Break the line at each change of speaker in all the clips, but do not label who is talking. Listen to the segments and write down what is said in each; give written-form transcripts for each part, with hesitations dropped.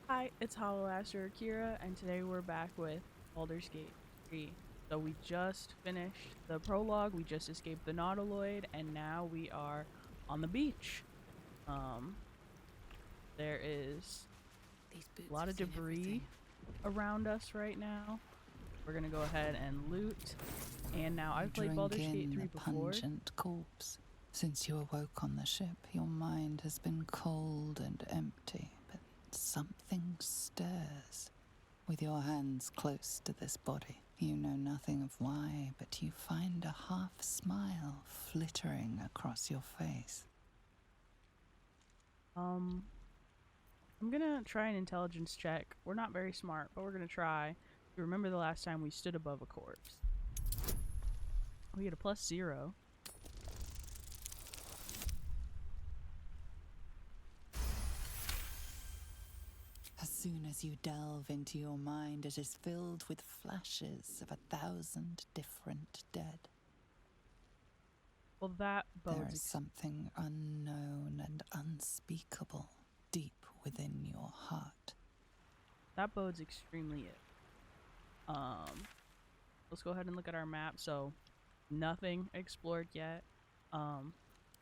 Hi, it's Hollowaster Akira, and today we're back with Baldur's Gate 3. So we just finished the prologue, we just escaped the Nautiloid, and now we are on the beach. Um, there is
These
a
boots
lot
have
of
seen
debris
everything.
around us right now. We're gonna go ahead and loot. And now
You
I've played
drink
Baldur's Gate
in
3
the
before.
pungent corpse. Since you awoke on the ship, your mind has been cold and empty, but something stirs. With your hands close to this body, you know nothing of why, but you find a half smile flittering across your face.
I'm gonna try an intelligence check. We're not very smart, but we're gonna try. You remember the last time we stood above a corpse? We get a +0.
As soon as you delve into your mind, it is filled with flashes of 1,000 different dead.
Well, that
There
bodes
is something unknown and unspeakable deep within your heart.
that bodes extremely ill. Let's go ahead and look at our map. So nothing explored yet. Now,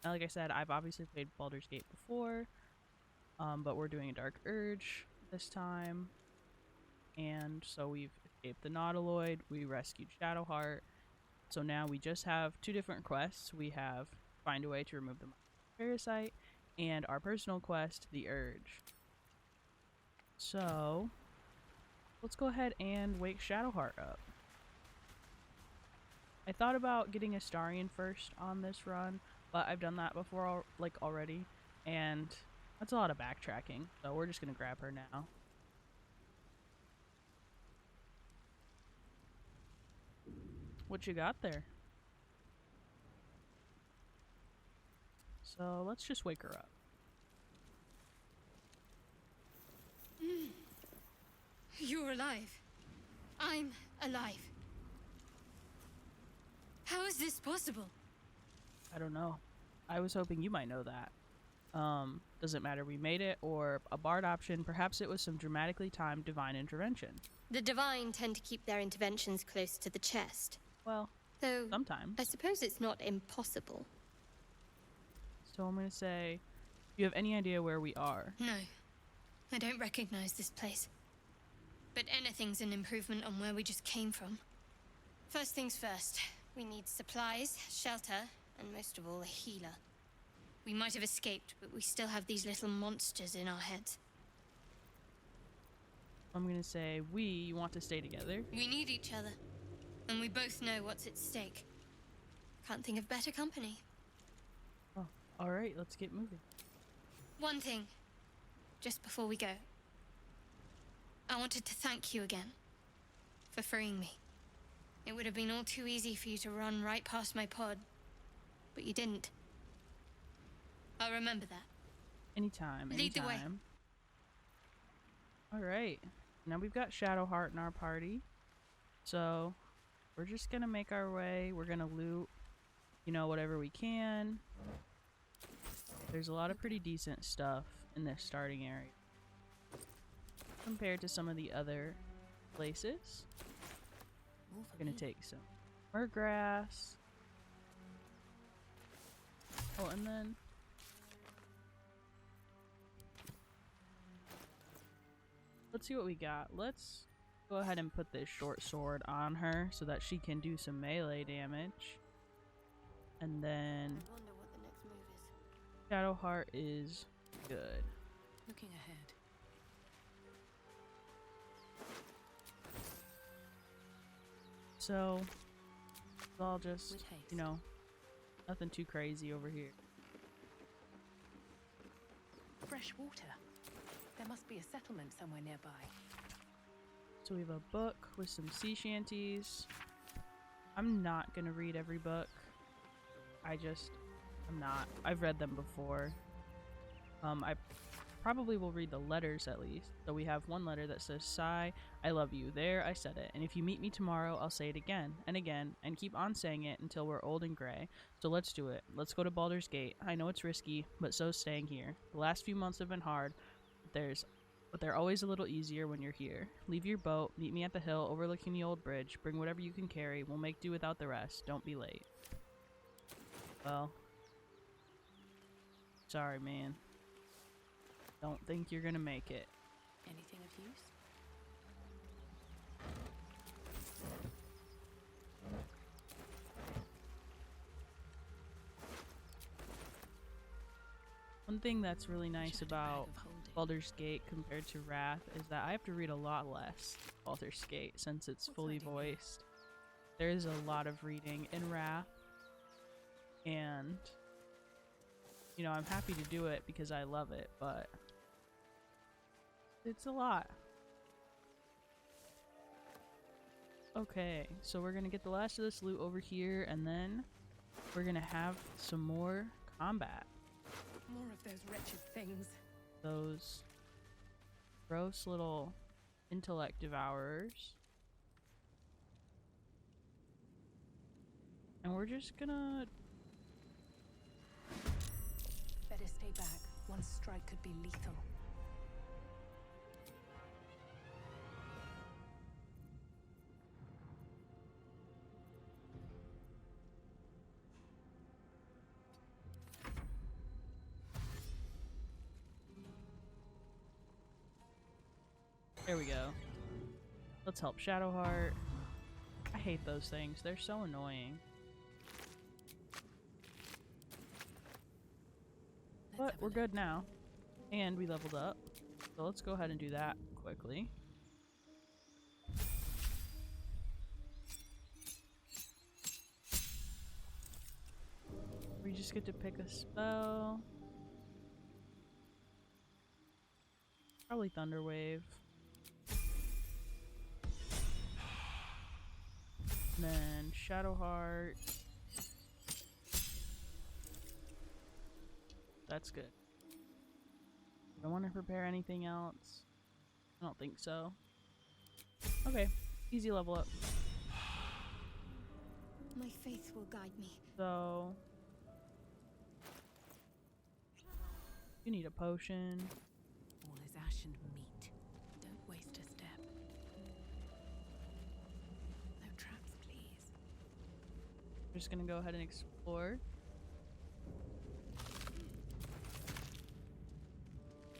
like I said, I've obviously played Baldur's Gate before, but we're doing a Dark Urge this time. And so we've escaped the Nautiloid, we rescued Shadowheart. So now we just have two different quests. We have find a way to remove the parasite, and our personal quest, the Urge. So let's go ahead and wake Shadowheart up. I thought about getting Astarion first on this run, but I've done that before, like already, and that's a lot of backtracking. So we're just gonna grab her now. What you got there? So let's just wake her up.
You're alive. I'm alive. How is this possible?
I don't know. I was hoping you might know that. Doesn't matter we made it or a bard option. Perhaps it was some dramatically timed divine intervention.
The divine tend to keep their interventions close to the chest.
Well,
Though,
sometimes.
I suppose it's not impossible.
So I'm gonna say, do you have any idea where we are?
No, I don't recognize this place. But anything's an improvement on where we just came from. First things first, we need supplies, shelter, and most of all, a healer. We might have escaped, but we still have these little monsters in our heads.
I'm gonna say we want to stay together.
We need each other, and we both know what's at stake. Can't think of better company.
Oh, all right. Let's get moving.
One thing, just before we go. I wanted to thank you again for freeing me. It would have been all too easy for you to run right past my pod, but you didn't. I'll remember that.
Anytime.
Lead the way.
Anytime. All right. Now we've got Shadowheart in our party, so we're just gonna make our way. We're gonna loot, whatever we can. There's a lot of pretty decent stuff in this starting area compared to some of the other places. Gonna take some murgrass. Oh, and then let's see what we got. Let's go ahead and put this short sword on her so that she can do some melee damage. And then
I wonder what the next move is.
Shadowheart is good.
Looking ahead.
So it's all just, nothing too crazy over here.
Fresh water. There must be a settlement somewhere nearby.
So we have a book with some sea shanties. I'm not gonna read every book. I'm not. I've read them before. I probably will read the letters at least. So we have one letter that says, "Sigh, I love you." There, I said it. And if you meet me tomorrow, I'll say it again and again and keep on saying it until we're old and gray. So let's do it. Let's go to Baldur's Gate. I know it's risky, but so's staying here. The last few months have been hard, but there's but they're always a little easier when you're here. Leave your boat, meet me at the hill overlooking the old bridge, bring whatever you can carry, we'll make do without the rest, don't be late. Well, sorry man. Don't think you're gonna make it.
Anything of use?
One thing that's really nice
Shattered bag
about
of holding.
Baldur's Gate compared to Wrath is that I have to read a lot less Baldur's Gate since it's
What's
fully
hiding here?
voiced. There is a lot of reading in Wrath, and you know, I'm happy to do it because I love it, but it's a lot. Okay, so we're gonna get the last of this loot over here, and then we're gonna have some more combat.
More of those wretched things.
Those gross little intellect devourers. And we're just gonna...
Better stay back. One strike could be lethal.
There we go. Let's help Shadowheart. I hate those things. They're so annoying. But we're good now. And we leveled up. So let's go ahead and do that quickly. We just get to pick a spell. Probably Thunderwave. And then Shadowheart. That's good. I want to prepare anything else. I don't think so. Okay, easy level up.
My faith will guide me.
So you need a potion.
All is ash and meat. Don't waste a step. No traps, please.
We're just gonna go ahead and explore.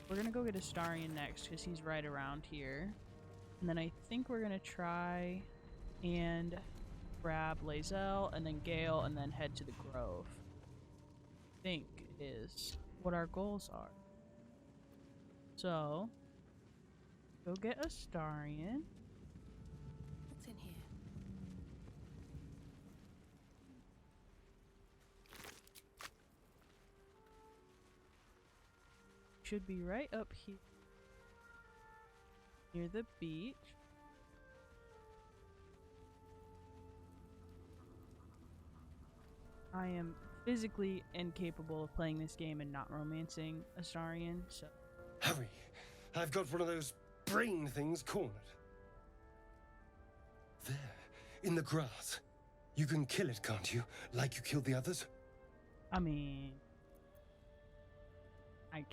We're gonna go get Astarion next because he's right around here. And then I think we're gonna try and grab lae'zel and then Gale and then head to the Grove. I think is what our goals are. So, go get Astarion.
What's in here?
Should be right up here near the beach. I am physically incapable of playing this game and not romancing Astarion, so
Hurry! I've got one of those brain things cornered. There, in the grass. You can kill it, can't you? Like you killed the others?
I mean, I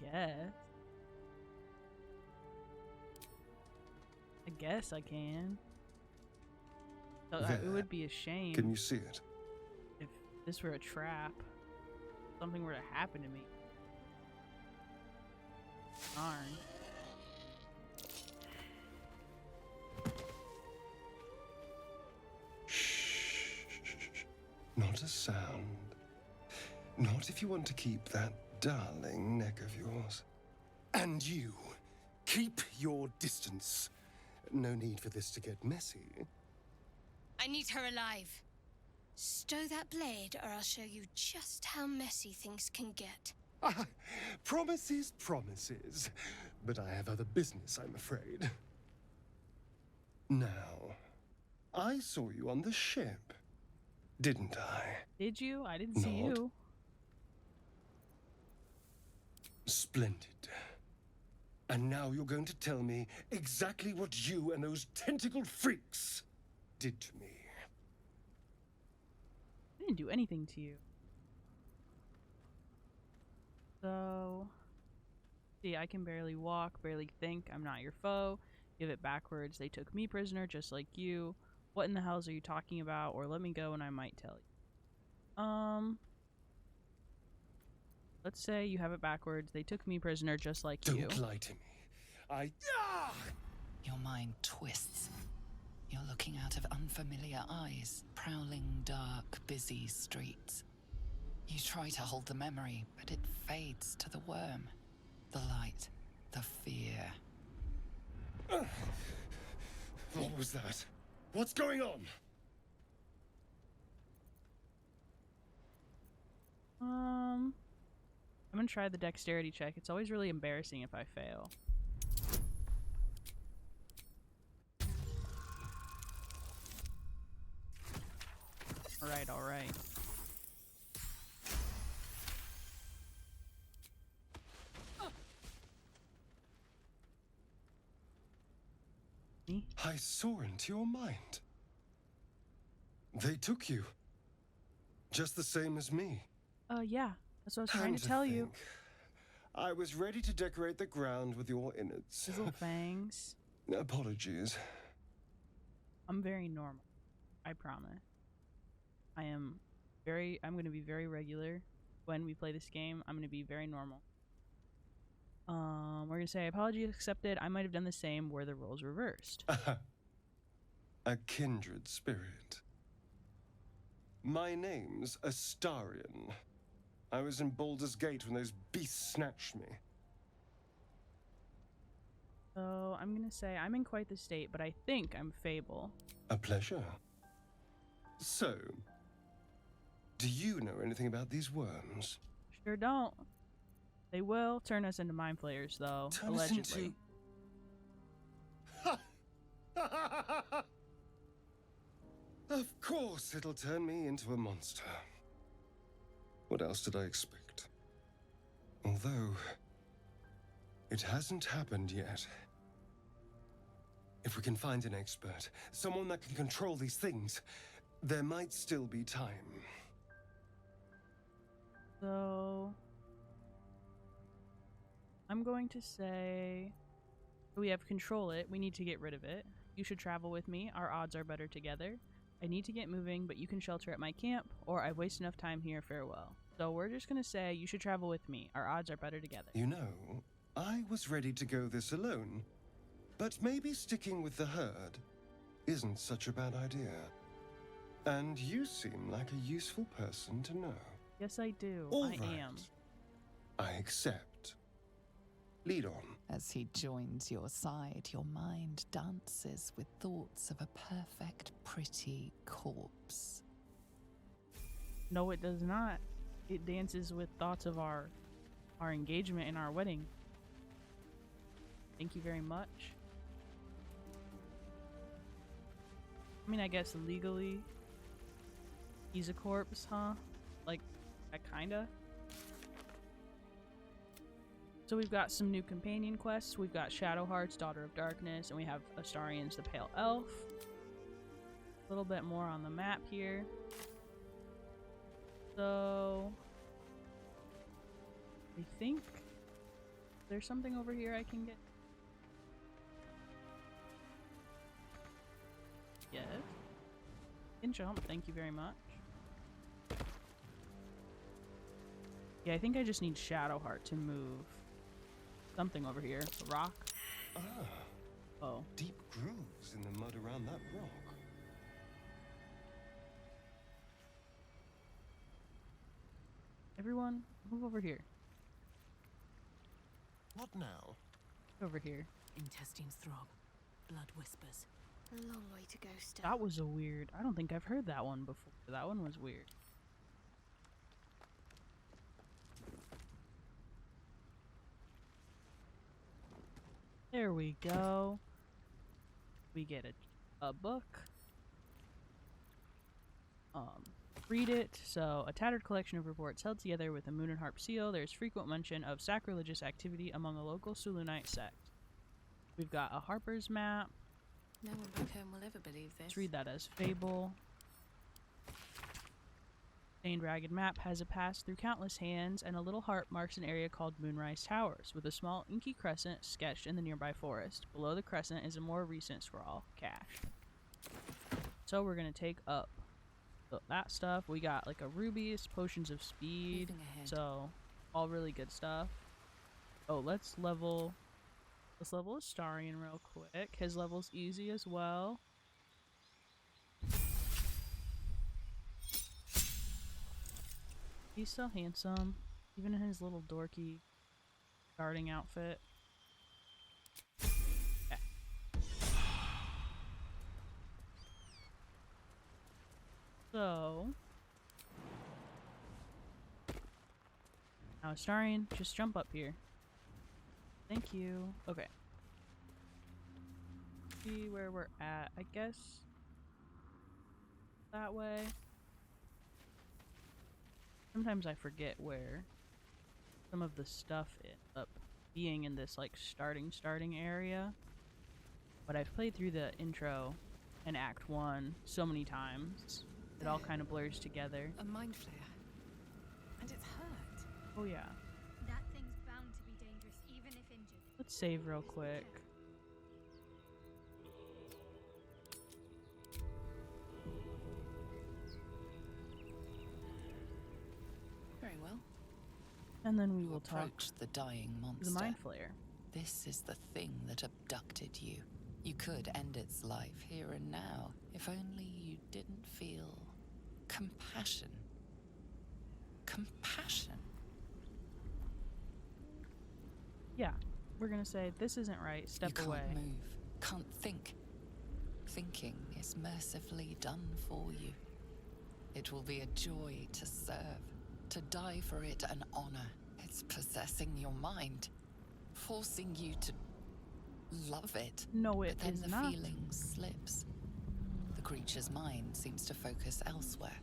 guess I can. So, it
There.
would be a shame
Can you see it?
if this were a trap. Something were to happen to me. Darn.
Shh. Not a sound. Not if you want to keep that darling neck of yours. And you, keep your distance. No need for this to get messy.
I need her alive. Stow that blade, or I'll show you just how messy things can get.
Ah, promises, promises. But I have other business, I'm afraid. Now, I saw you on the ship, didn't I?
Did you? I didn't see
Not.
you.
Splendid. And now you're going to tell me exactly what you and those tentacled freaks did to me.
I didn't do anything to you. So, See, I can barely walk, barely think. I'm not your foe. Give it backwards. They took me prisoner just like you. What in the hells are you talking about? Or let me go and I might tell you. Let's say you have it backwards. They took me prisoner just like you.
Don't lie to me.
Your mind twists. You're looking out of unfamiliar eyes, prowling dark, busy streets. You try to hold the memory, but it fades to the worm. The light, the fear.
What was that? What's going on?
I'm gonna try the dexterity check. It's always really embarrassing if I fail. Alright, alright. Me?
I saw into your mind. They took you. Just the same as me.
Yeah. That's what I was trying
And
to tell you.
think, I was ready to decorate the ground with your innards.
His little fangs.
Apologies.
I'm very normal. I promise. I'm gonna be very regular when we play this game. I'm gonna be very normal. We're gonna say apology accepted. I might have done the same were the roles reversed.
A kindred spirit. My name's Astarion. I was in Baldur's Gate when those beasts snatched me.
So I'm gonna say I'm in quite the state, but I think I'm Fable.
A pleasure. So, do you know anything about these worms?
Sure don't. They will turn us into mind flayers, though,
Turn us
allegedly.
Of course it'll turn me into a monster. What else did I expect? Although, it hasn't happened yet. If we can find an expert, someone that can control these things, there might still be time.
So I'm going to say we have control it. We need to get rid of it. You should travel with me. Our odds are better together. I need to get moving, but you can shelter at my camp, or I've wasted enough time here. Farewell. So we're just going to say you should travel with me. Our odds are better together.
You know, I was ready to go this alone, but maybe sticking with the herd isn't such a bad idea. And you seem like a useful person to know.
Yes, I do.
All
I
right.
am.
I accept. Lead on.
As he joins your side, your mind dances with thoughts of a perfect, pretty corpse.
No, it does not. It dances with thoughts of our engagement and our wedding. Thank you very much. I mean, I guess legally, he's a corpse, huh? Like, kinda. So we've got some new companion quests. We've got Shadowheart's Daughter of Darkness, and we have Astarion's the Pale Elf. A little bit more on the map here. So I think there's something over here I can get. Yes. Can jump, thank you very much. Yeah, I think I just need Shadowheart to move something over here. A rock?
Ah,
Oh.
deep grooves in the mud around that rock.
Everyone, move over here.
What now?
Over here.
Intestines throb. Blood whispers.
A long way to go still.
That was a weird. I don't think I've heard that one before. That one was weird. There we go. We get a book. Read it. So, a tattered collection of reports held together with a moon and harp seal. There's frequent mention of sacrilegious activity among a local Sulunite sect. We've got a Harper's map.
No one back home will ever believe this.
Let's read that as Fable. Stained Ragged map has a pass through countless hands, and a little heart marks an area called Moonrise Towers, with a small inky crescent sketched in the nearby forest. Below the crescent is a more recent scrawl, cache. So we're gonna take up that stuff. We got like a rubies, potions of speed,
Moving ahead.
so all really good stuff. Oh, let's level Astarion real quick. His level's easy as well. He's so handsome, even in his little dorky guarding outfit. Okay. So now Astarion, just jump up here. Thank you. Okay. See where we're at, I guess. That way. Sometimes I forget where some of the stuff ends up being in this like starting area. But I've played through the intro and Act 1 so many times. It all kind of blurs together.
A mind flare. And it's hurt.
Oh yeah.
That thing's bound to be dangerous, even if injured.
Let's save real quick.
Very well.
And then we
You
will talk
approach the dying
to
monster.
the Mind Flayer.
This is the thing that abducted you. You could end its life here and now, if only you didn't feel compassion. Compassion?
Yeah, we're gonna say this isn't right. Step
you
away.
can't move, can't think. Thinking is mercifully done for you. It will be a joy to serve, to die for it an honor. It's possessing your mind, forcing you to love it.
No, it
but then
is
the
not.
feeling slips. The creature's mind seems to focus elsewhere.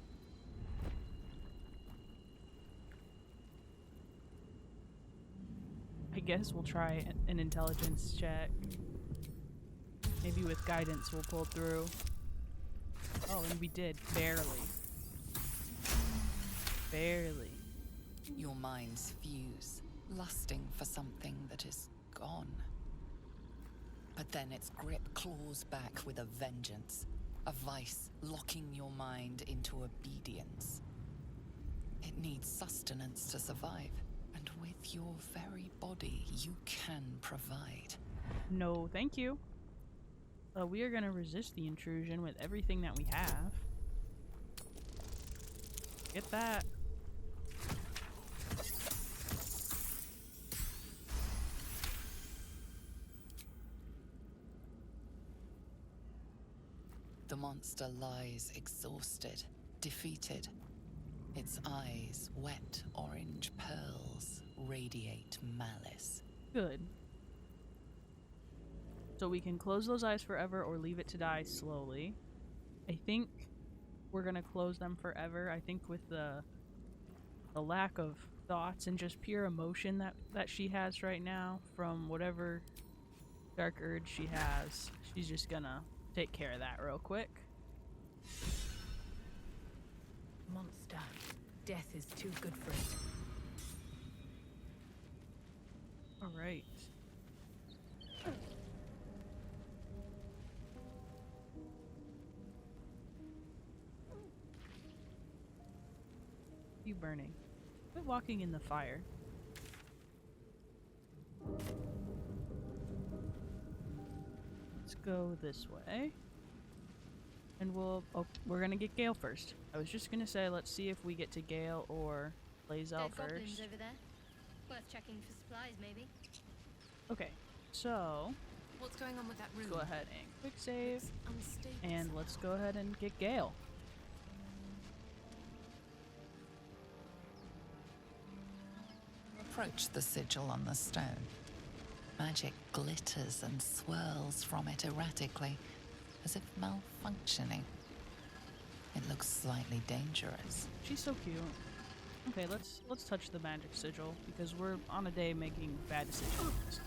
I guess we'll try an intelligence check. Maybe with guidance we'll pull through. Oh, and we did. Barely. Barely.
Your minds fuse, lusting for something that is gone. But then its grip claws back with a vengeance, a vice locking your mind into obedience. It needs sustenance to survive, and with your very body you can provide.
No, thank you. We are gonna resist the intrusion with everything that we have. Get that.
The monster lies exhausted, defeated. Its eyes, wet orange pearls, radiate malice.
Good. So we can close those eyes forever or leave it to die slowly. I think we're gonna close them forever. I think with the lack of thoughts and just pure emotion that she has right now from whatever dark urge she has, she's just gonna take care of that real quick.
Monster. Death is too good for it.
Alright. You burning. Quit walking in the fire. Let's go this way. And we're gonna get Gale first. I was just gonna say, let's see if we get to Gale or lae'zel
Dead goblins
first.
over there. Worth checking for supplies, maybe.
Okay, so
What's going on with that room?
go ahead and quick save,
It's unstable
and
somehow.
let's go ahead and get Gale.
Approach the sigil on the stone. Magic glitters and swirls from it erratically, as if malfunctioning. It looks slightly dangerous.
She's so cute. Okay, let's touch the magic sigil because we're on a day making bad decisions.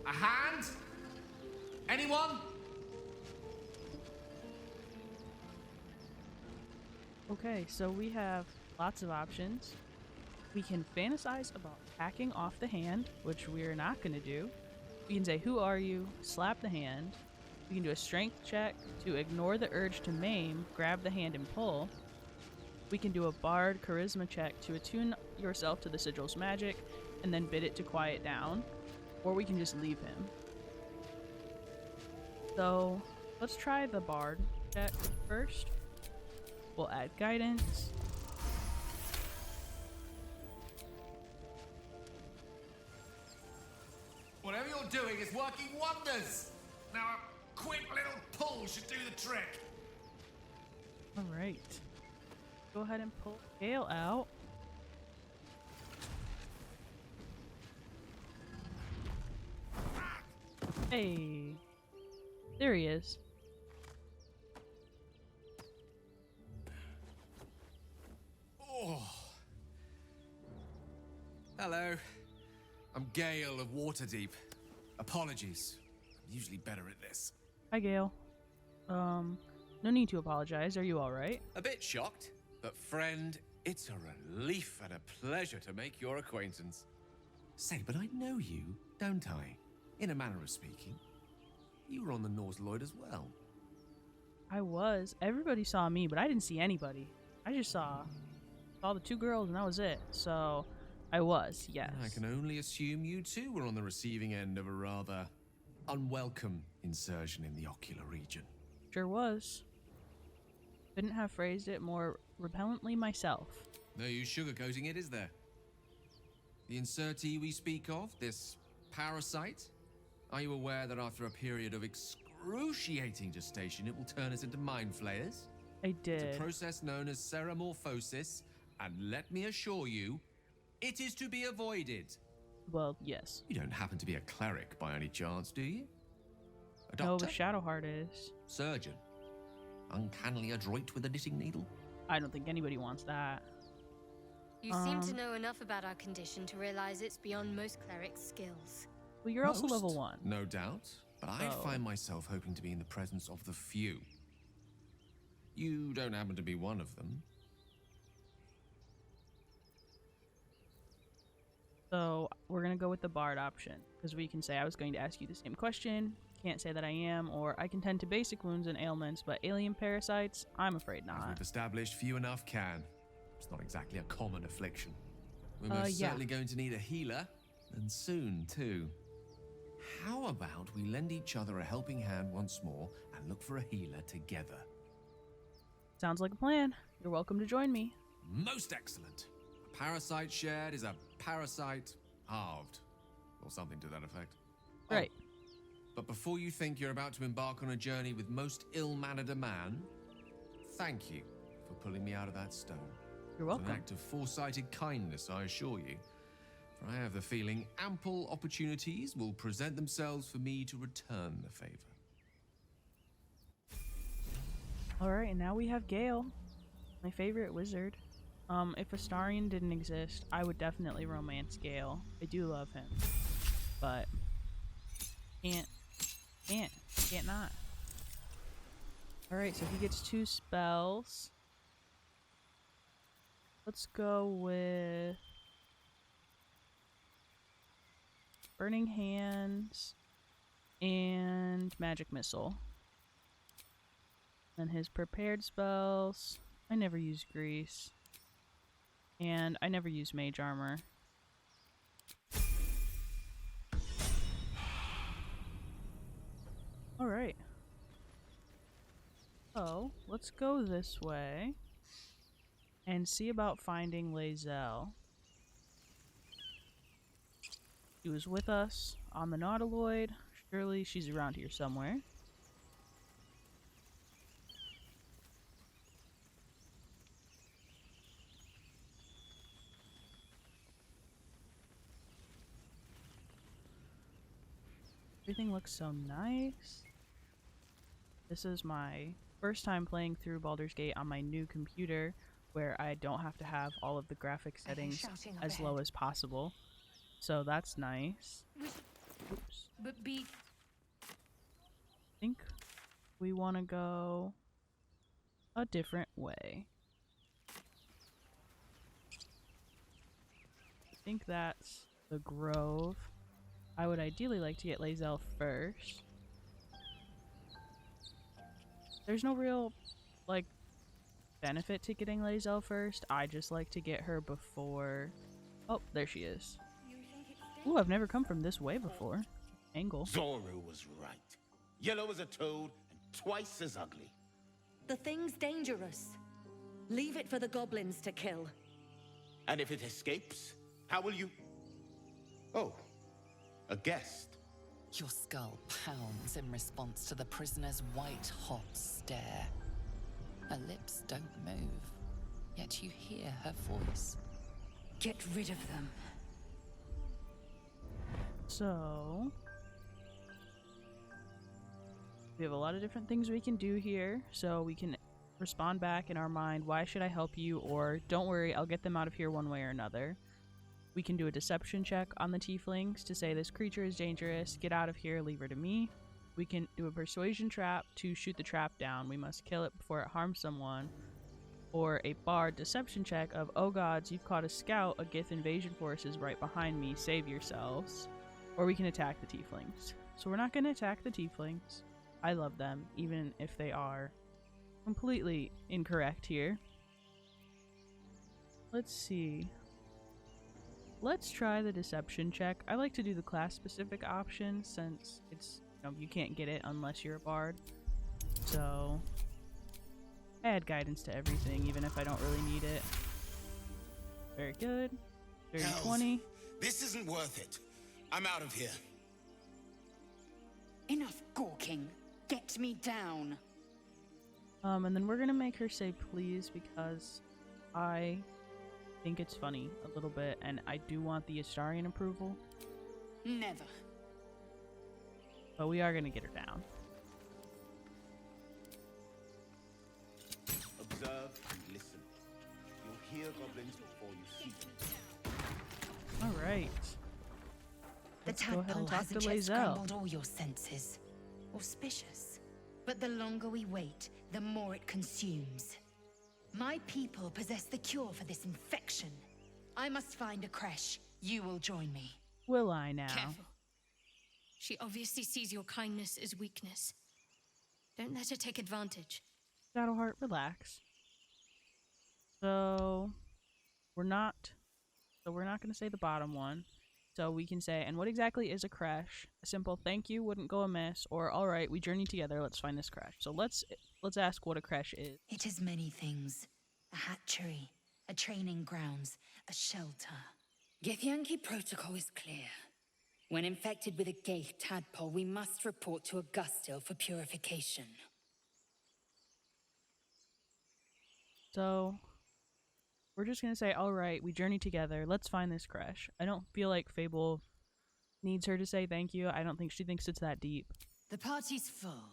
A hand? Anyone?
Okay, so we have lots of options. We can fantasize about hacking off the hand, which we're not going to do. We can say, "Who are you?" Slap the hand. We can do a strength check to ignore the urge to maim, grab the hand, and pull. We can do a bard charisma check to attune yourself to the sigil's magic and then bid it to quiet down. Or we can just leave him. So let's try the bard check first. We'll add guidance.
Whatever you're doing is working wonders. Now a quick little pull should do the trick.
Alright. Go ahead and pull Gale out. Hey. There he is.
Oh. Hello. I'm Gale of Waterdeep. Apologies. I'm usually better at this.
Hi, Gale. No need to apologize. Are you alright?
A bit shocked, but friend, it's a relief and a pleasure to make your acquaintance. Say, but I know you, don't I? In a manner of speaking. You were on the Norse Lloyd as well.
I was. Everybody saw me, but I didn't see anybody. I just saw the two girls and that was it. So, I was, yes.
I can only assume you too were on the receiving end of a rather unwelcome insertion in the ocular region.
Sure was. Couldn't have phrased it more repellently myself.
No use sugarcoating it, is there? The insertee we speak of, this parasite, are you aware that after a period of excruciating gestation, it will turn us into mind flayers?
I did.
It's a process known as seramorphosis, and let me assure you, it is to be avoided.
Well, yes.
You don't happen to be a cleric by any chance, do you? A
No,
doctor?
but Shadowheart is.
Surgeon? Uncannily adroit with a knitting needle?
I don't think anybody wants that.
You seem to know enough about our condition to realize it's beyond most clerics' skills.
Well, you're also
Most,
level 1.
No doubt, but I
Oh.
find myself hoping to be in the presence of the few. You don't happen to be one of them.
So, we're going to go with the bard option. Because we can say, I was going to ask you the same question. Can't say that I am. Or, I can tend to basic wounds and ailments, but alien parasites, I'm afraid
As
not.
we've established, few enough can. It's not exactly a common affliction. We're most
yeah.
certainly going to need a healer, and soon, too. How about we lend each other a helping hand once more and look for a healer together?
Sounds like a plan. You're welcome to join me.
Most excellent. A parasite shared is a parasite halved, or something to that effect.
Right.
But before you think you're about to embark on a journey with most ill-mannered a man, thank you for pulling me out of that stone.
You're
It's an
welcome.
act of foresighted kindness, I assure you. For I have the feeling ample opportunities will present themselves for me to return the favor.
Alright, and now we have Gale. My favorite wizard. If Astarion didn't exist, I would definitely romance Gale. I do love him. But can't not. Alright, so he gets 2 spells. Let's go with Burning Hands and Magic Missile. And his prepared spells, I never use Grease. And I never use Mage Armor. Alright. So, let's go this way and see about finding lae'zel. She was with us on the Nautiloid. Surely she's around here somewhere. Everything looks so nice. This is my first time playing through Baldur's Gate on my new computer, where I don't have to have all of the graphic settings
shouting up
as low
ahead.
as possible. So that's nice. Oops.
But be
think we want to go a different way. I think that's the grove. I would ideally like to get lae'zel first. There's no real, like, benefit to getting lae'zel first. I just like to get her before... Oh, there she is. Ooh, I've never come from this way before. Angle.
Zoru was right. Yellow as a toad and twice as ugly.
The thing's dangerous. Leave it for the goblins to kill.
And if it escapes, how will you... Oh, a guest.
Your skull pounds in response to the prisoner's white-hot stare. Her lips don't move, yet you hear her voice.
Get rid of them.
So... we have a lot of different things we can do here. So we can respond back in our mind, why should I help you? Or, don't worry, I'll get them out of here one way or another. We can do a deception check on the tieflings to say this creature is dangerous, get out of here, leave her to me. We can do a persuasion trap to shoot the trap down. We must kill it before it harms someone. Or a bard deception check of, oh gods, you've caught a scout, a Gith invasion force is right behind me, save yourselves. Or we can attack the tieflings. So we're not going to attack the tieflings. I love them, even if they are completely incorrect here. Let's see. Let's try the deception check. I like to do the class-specific option since it's, you know, you can't get it unless you're a bard. So, add guidance to everything, even if I don't really need it. Very good. Dirty
Hells,
20.
This isn't worth it. I'm out of here.
Enough gawking. Get me down.
And then we're gonna make her say please because I think it's funny a little bit, and I do want the Astarion approval.
Never.
But we are gonna get her down.
Observe and listen. You'll hear goblins before you see them.
All right.
The
Let's go ahead
tadpole
and talk to
hasn't yet
lae'zel.
scrambled all your senses. Auspicious. But the longer we wait, the more it consumes. My people possess the cure for this infection. I must find a creche. You will join me.
Will I now?
Careful. She obviously sees your kindness as weakness. Don't let her take advantage.
Shadowheart, relax. So we're not gonna say the bottom one. So we can say, and what exactly is a creche? A simple thank you wouldn't go amiss, or all right, we journey together, let's find this creche. So let's ask what a creche is.
It is many things. A hatchery, a training grounds, a shelter. Githyanki protocol is clear. When infected with a gale tadpole, we must report to Augustil for purification.
So we're just gonna say, all right, we journey together, let's find this creche. I don't feel like Fable needs her to say thank you. I don't think she thinks it's that deep.
The party's full.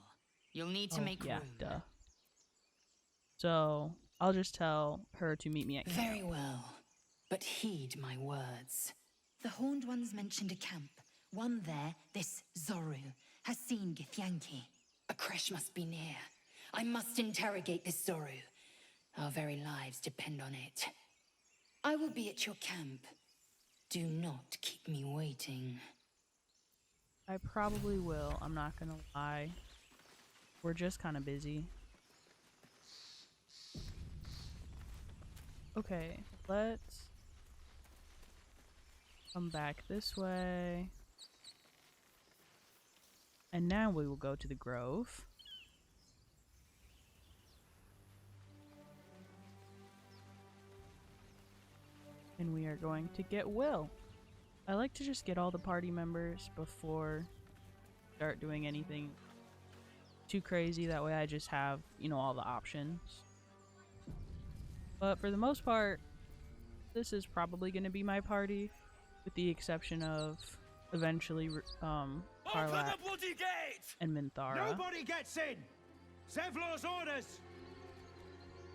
You'll need to make
yeah,
room.
duh. So I'll just tell her to meet me at camp.
Very well, but heed my words. The Horned Ones mentioned a camp. One there, this Zoru, has seen Githyanki. A creche must be near. I must interrogate this Zoru. Our very lives depend on it. I will be at your camp. Do not keep me waiting.
I probably will, I'm not gonna lie. We're just kind of busy. Okay, let's come back this way. And now we will go to the grove. And we are going to get Wyll. I like to just get all the party members before start doing anything too crazy. That way I just have, you know, all the options. But for the most part, this is probably going to be my party, with the exception of eventually Karlak and Minthara.
Nobody gets in! Zevlor's orders!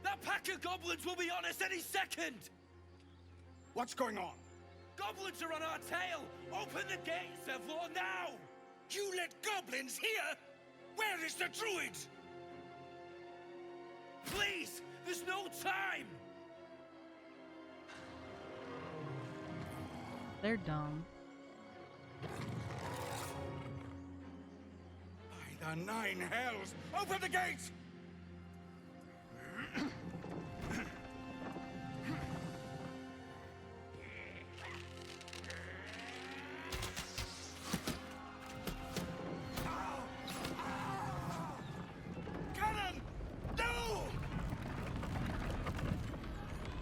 That pack of goblins will be on us any second! What's going on? Goblins are on our tail! Open the gate, Zevlor, now! You let goblins here? Where is the druid? Please! There's no time!
They're dumb.
By the 9 hells! Open the gate! Cannon! No!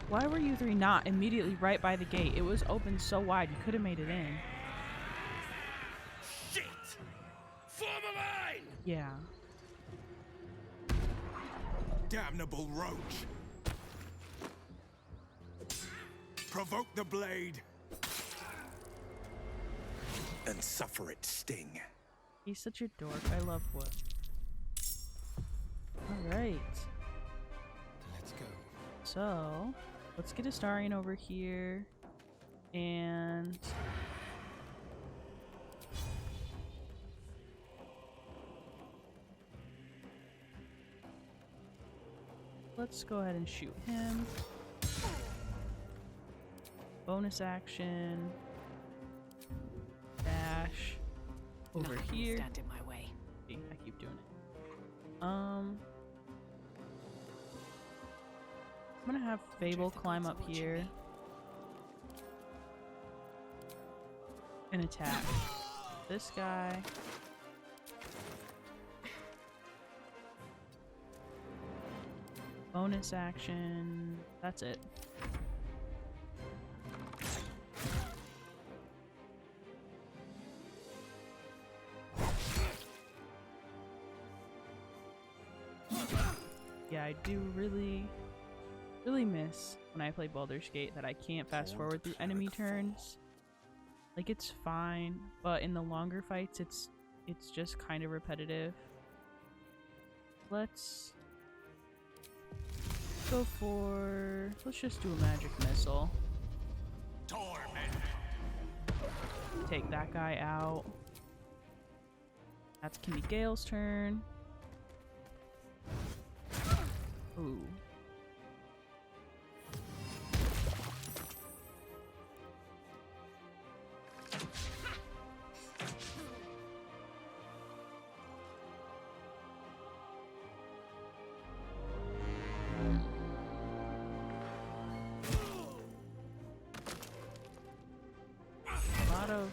Why were you three not immediately right by the gate? It was open so wide, you could have made it in.
Shit! Form a line!
Yeah.
Damnable roach! Provoke the blade! And suffer its sting.
He's such a dork. I love wood. Alright.
Let's go.
So, let's get Astarion over here. And... let's go ahead and shoot him. Bonus action. Dash. Over
Nothing will
here.
stand in my way.
I keep doing it. I'm gonna have Fable climb up here and attack this guy. Bonus action. That's it. Yeah, I do really miss when I play Baldur's Gate that I can't fast forward through enemy turns. Like, it's fine, but in the longer fights, it's just kind of repetitive. Let's go for... let's just do a magic missile. Take that guy out. That's can be Gale's turn. Ooh. A lot of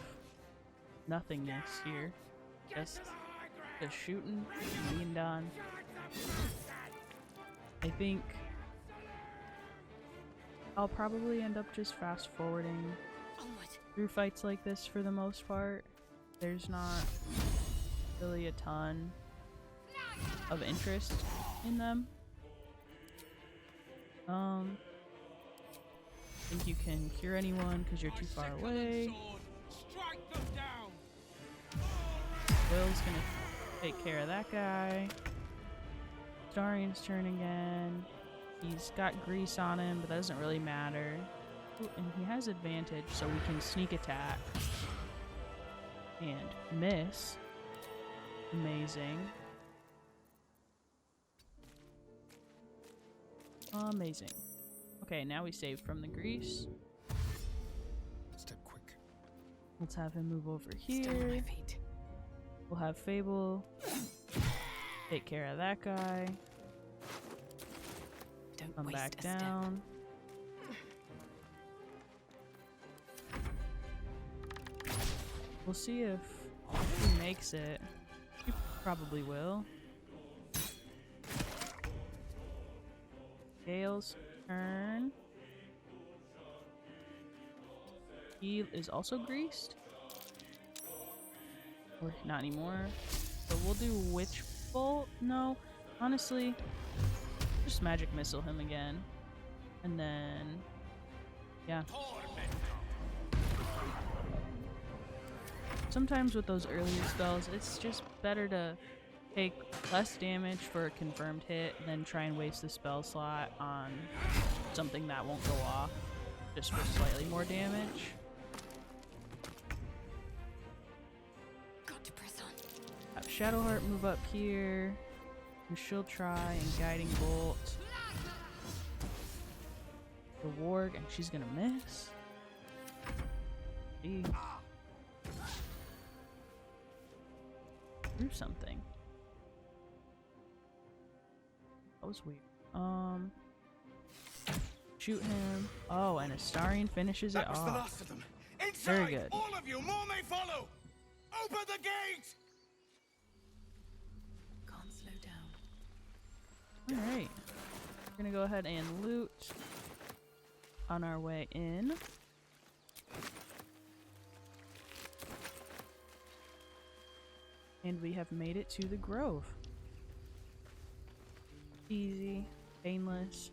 nothingness here. Just the shooting being done. I think I'll probably end up just fast forwarding through fights like this for the most part. There's not really a ton of interest in them. I think you can cure anyone because you're too far away. Will's gonna take care of that guy. Astarion's turn again. He's got grease on him, but that doesn't really matter. Ooh, and he has advantage, so we can sneak attack. And miss. Amazing. Amazing. Okay, now we save from the grease.
Step quick.
Let's have him move over
Still on my
here.
feet.
We'll have Fable take care of that guy.
Don't
Come
waste
back
a step.
down. We'll see if he makes it. He probably will. Gale's turn. He is also greased. Or not anymore. So we'll do Witch Bolt. No, honestly, just magic missile him again. And then, yeah. Sometimes with those earlier spells, it's just better to take less damage for a confirmed hit than try and waste the spell slot on something that won't go off just for slightly more damage.
Got to press on.
Have Shadowheart move up here. And she'll try and Guiding Bolt the Warg, and she's gonna miss. Gee. Through something. That was weird. Shoot him. Oh, and Astarion finishes it
That was the
off.
last of them. Inside!
Very good.
All of you, more may follow! Open the gate!
Can't slow down.
Alright. We're gonna go ahead and loot on our way in. And we have made it to the grove. Easy, painless.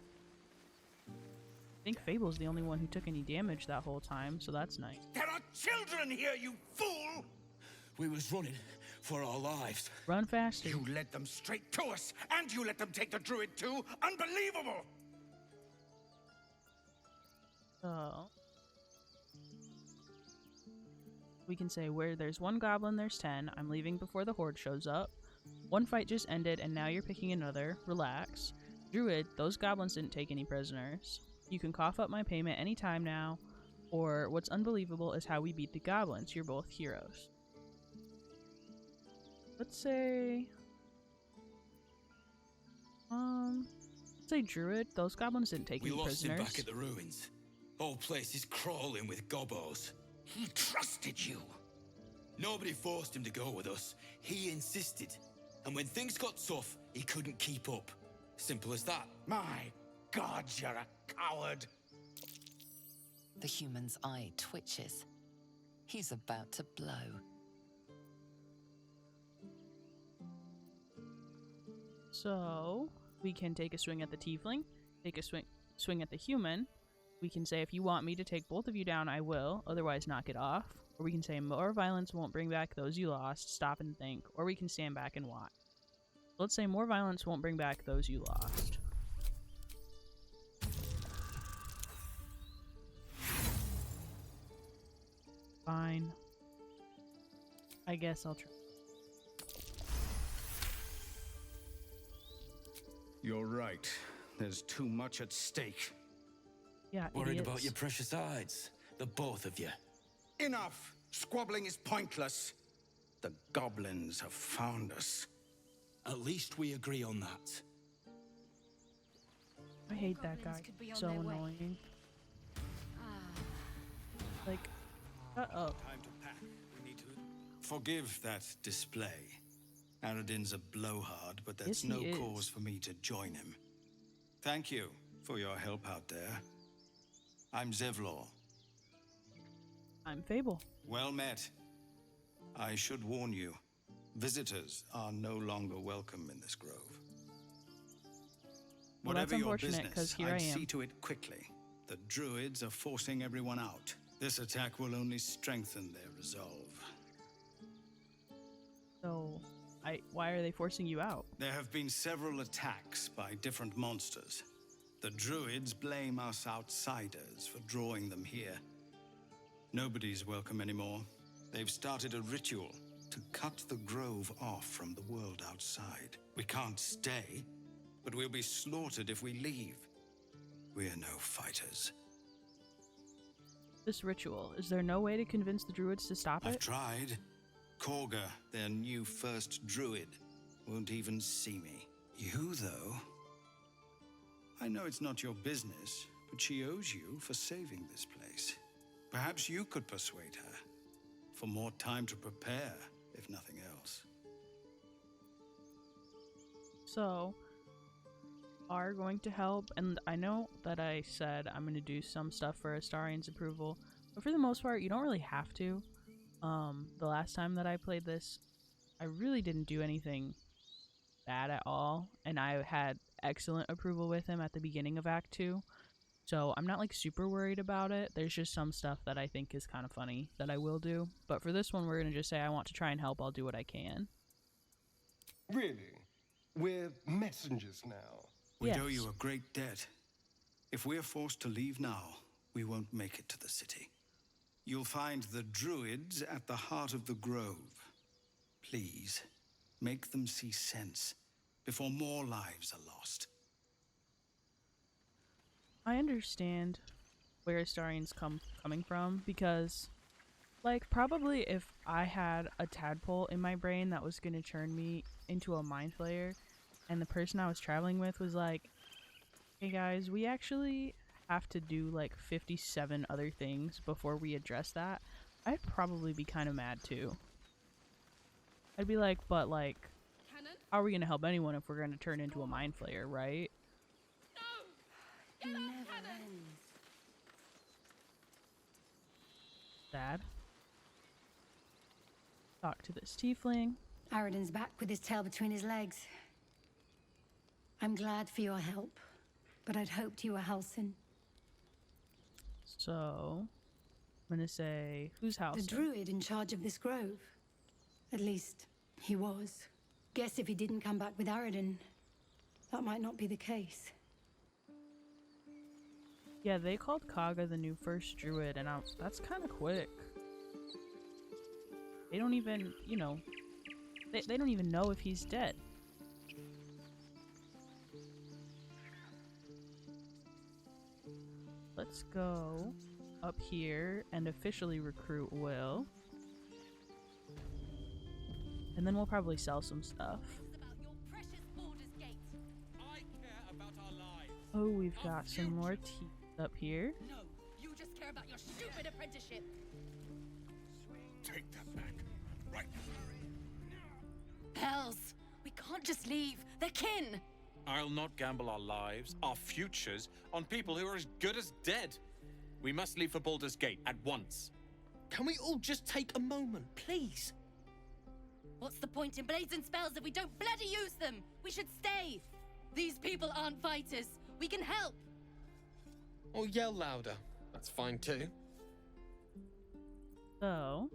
I think Fable's the only one who took any damage that whole time, so that's nice.
There are children here, you fool!
We was running for our lives.
Run faster.
You led them straight to us, and you let them take the druid too? Unbelievable!
So we can say where there's one goblin, there's 10. I'm leaving before the horde shows up. One fight just ended, and now you're picking another. Relax. Druid, those goblins didn't take any prisoners. You can cough up my payment anytime now. Or what's unbelievable is how we beat the goblins. You're both heroes. Let's say Druid. Those goblins didn't take any prisoners.
We lost him back at the ruins. Whole place is crawling with gobos.
He trusted you.
Nobody forced him to go with us. He insisted. And when things got tough, he couldn't keep up. Simple as that.
My God, you're a coward.
The human's eye twitches. He's about to blow.
So we can take a swing at the tiefling, take a swing at the human. We can say, if you want me to take both of you down, I will, otherwise knock it off. Or we can say, more violence won't bring back those you lost, stop and think. Or we can stand back and watch. Let's say more violence won't bring back those you lost. Fine. I guess I'll try.
You're right. There's too much at stake.
Yeah,
Worried
idiots.
about your precious hides. The both of you.
Enough! Squabbling is pointless. The goblins have found us.
At least we agree on that.
I hate that guy.
Could be on
So
their way.
annoying. Like, shut up.
Time to pack. We need to forgive that display. Aradin's a blowhard, but that's
Yes, he
no
is.
cause for me to join him. Thank you for your help out there. I'm Zevlor.
I'm Fable.
Well met. I should warn you, visitors are no longer welcome in this grove.
Well, that's
Whatever your
unfortunate, 'cause
business,
here I
I'd
am.
see to it quickly. The druids are forcing everyone out. This attack will only strengthen their resolve.
So, why are they forcing you out?
There have been several attacks by different monsters. The druids blame us outsiders for drawing them here. Nobody's welcome anymore. They've started a ritual to cut the grove off from the world outside. We can't stay, but we'll be slaughtered if we leave. We're no fighters.
This ritual, is there no way to convince the druids to stop
I've
it?
tried. Kagha, their new first druid, won't even see me. You, though? I know it's not your business, but she owes you for saving this place. Perhaps you could persuade her. For more time to prepare, if nothing else.
So, are going to help, and I know that I said I'm going to do some stuff for Astarion's approval, but for the most part, you don't really have to. The last time that I played this, I really didn't do anything bad at all, and I had excellent approval with him at the beginning of Act 2, so I'm not like super worried about it. There's just some stuff that I think is kind of funny that I will do, but for this one, we're going to just say I want to try and help. I'll do what I can.
Really? We're messengers now.
We
Yes.
owe you a great debt. If we're forced to leave now, we won't make it to the city. You'll find the druids at the heart of the grove. Please, Make them see sense before more lives are lost.
I understand where Astarion's coming from, because, like, probably if I had a tadpole in my brain that was going to turn me into a mind flayer, and the person I was traveling with was like, hey guys, we actually have to do like 57 other things before we address that, I'd probably be kind of mad too. I'd be like, but like, how are we going to help anyone if we're going to turn into a mind flayer, right?
It never ends.
Sad. Talk to this tiefling.
Aradin's back with his tail between his legs. I'm glad for your help, but I'd hoped you were Halsin.
So, I'm gonna say, whose house?
The druid in charge of this grove. At least, he was. Guess if he didn't come back with Aradin, that might not be the case.
Yeah, they called Kagha the new first druid, and that's kind of quick. They don't even, you know, they don't even know if he's dead. Let's go up here and officially recruit Wyll. And then we'll probably sell some stuff. Oh, we've got some more teeth up here.
No, you just care about your stupid apprenticeship.
Take that back. Right.
Hells, we can't just leave. They're kin.
I'll not gamble our lives, our futures, on people who are as good as dead. We must leave for Baldur's Gate at once.
Can we all just take a moment, please?
What's the point in blades and spells if we don't bloody use them? We should stay. These people aren't fighters. We can help.
Or yell louder. That's fine too.
So,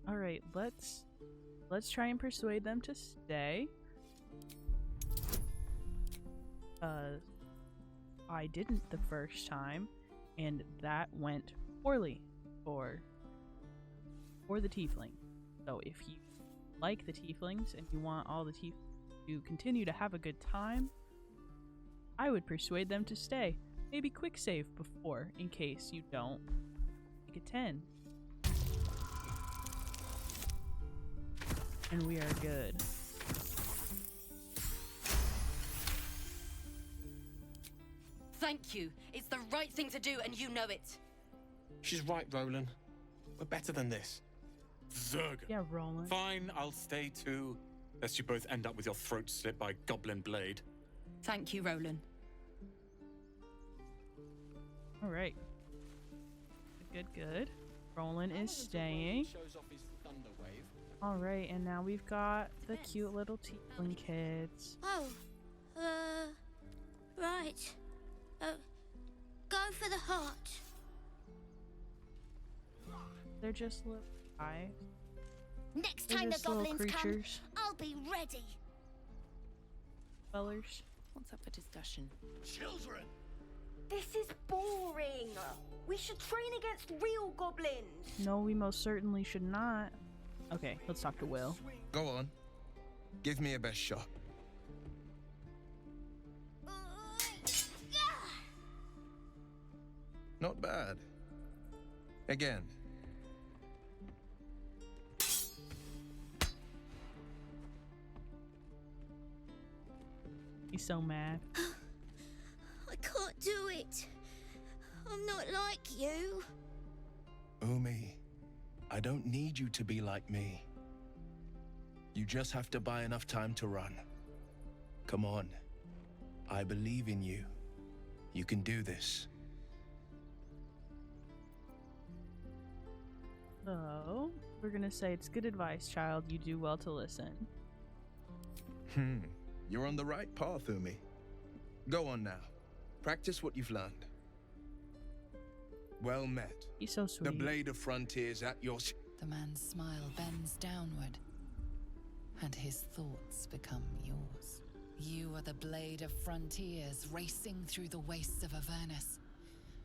all right, let's try and persuade them to stay. I didn't the first time, and that went poorly for the tiefling. So if you like the tieflings and you want all the tieflings to continue to have a good time, I would persuade them to stay. Maybe quick save before, in case you don't. Make it 10. And we are good.
Thank you. It's the right thing to do, and you know it.
She's right, Rolan. We're better than this.
Zerg.
Yeah, Roland.
Fine, I'll stay too. Lest you both end up with your throats slit by goblin blade.
Thank you, Rolan.
All right. Good. Roland is staying.
Shows off his thunder wave.
All right, and now we've got the cute little tiefling kids.
Oh, right. Go for the heart.
They're just little guys.
Next
They're
time the
just little
goblins come,
creatures.
I'll be ready.
Fellers.
What's up for discussion?
Children.
This is boring. We should train against real goblins.
No, we most certainly should not. Okay, let's talk to Wyll.
Go on. Give me a best shot. Not bad. Again.
He's so mad.
I can't do it. I'm not like you.
Umi, I don't need you to be like me. You just have to buy enough time to run. Come on. I believe in you. You can do this.
So, we're gonna say it's good advice, child. You do well to listen.
You're on the right path, Umi. Go on now. Practice what you've learned. Well met.
He's so sweet.
The blade of frontiers at your...
The man's smile bends downward, and his thoughts become yours. You are the blade of frontiers racing through the wastes of Avernus.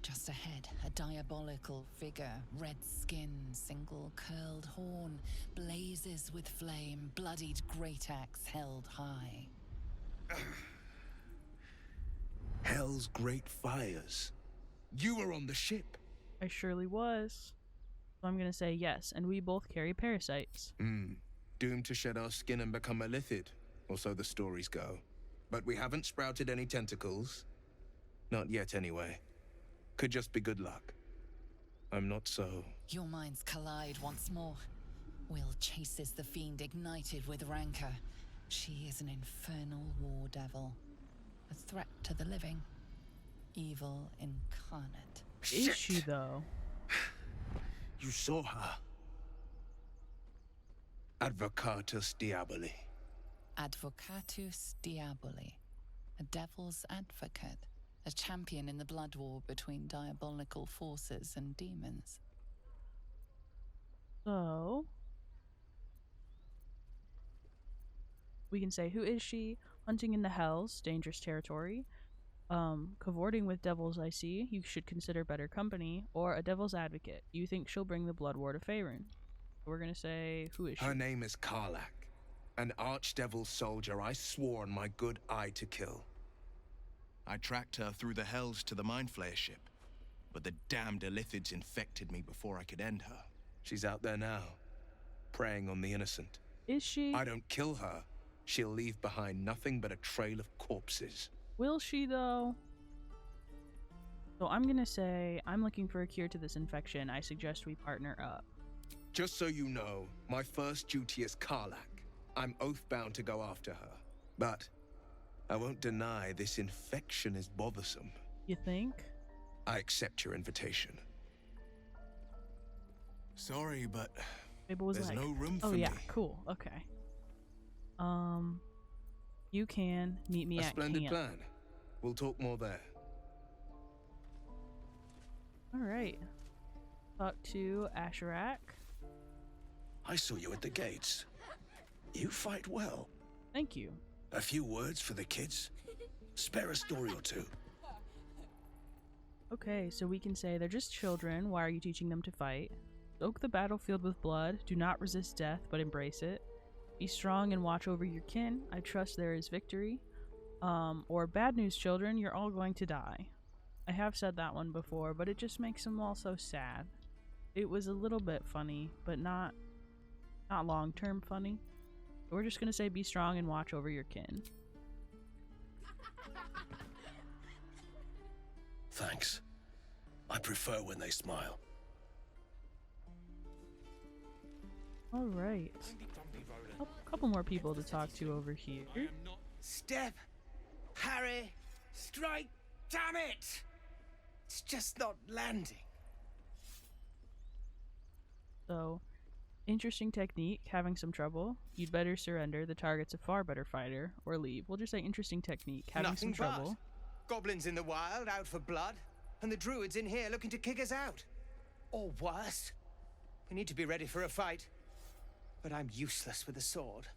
Just ahead, a diabolical figure, red skin, single curled horn, blazes with flame, bloodied great axe held high.
Hell's great fires. You were on the ship.
I surely was. So I'm gonna say yes, and we both carry parasites.
Doomed to shed our skin and become a lithid, or so the stories go. But we haven't sprouted any tentacles. Not yet, anyway. Could just be good luck. I'm not so...
Your minds collide once more. Wyll chases the fiend ignited with rancor. She is an infernal war devil. A threat to the living. Evil incarnate.
Is she, though?
You saw her. Advocatus Diaboli.
Advocatus Diaboli. A devil's advocate. A champion in the blood war between diabolical forces and demons.
So... we can say, who is she? Hunting in the hells, dangerous territory. Cavorting with devils I see, you should consider better company. Or a devil's advocate, you think she'll bring the blood war to Faerun. We're gonna say, who is she?
Her name is Karlach, an archdevil soldier I swore on my good eye to kill. I tracked her through the hells to the Mind Flayer ship, but the damned Illithids infected me before I could end her. She's out there now, preying on the innocent.
Is she?
I don't kill her. She'll leave behind nothing but a trail of corpses.
Will she, though? So I'm gonna say, I'm looking for a cure to this infection. I suggest we partner up.
Just so you know, my first duty is Karlach. I'm oath-bound to go after her. But I won't deny this infection is bothersome.
You think?
I accept your invitation. Sorry, but
Fable was
there's
like,
no room for
oh
me.
yeah, cool, okay. You can meet me
A
at
splendid
camp.
plan. We'll talk more there.
Alright. Talk to Asherak.
I saw you at the gates. You fight well.
Thank you.
A few words for the kids? Spare a story or two.
Okay, so we can say they're just children. Why are you teaching them to fight? Soak the battlefield with blood. Do not resist death, but embrace it. Be strong and watch over your kin. I trust there is victory. Or bad news, children. You're all going to die. I have said that one before, but it just makes them all so sad. It was a little bit funny, but not long-term funny. We're just gonna say be strong and watch over your kin.
Thanks. I prefer when they smile.
Alright. A couple more people to talk to over here.
Step! Harry! Strike! Damn it! It's just not landing.
So, interesting technique, having some trouble. You'd better surrender. The target's a far better fighter. Or leave. We'll just say interesting technique, having
Nothing
some trouble.
Goblins in the wild, out for blood, and the druids in here looking to kick us out. Or worse. We need to be ready for a fight. But I'm useless with a sword.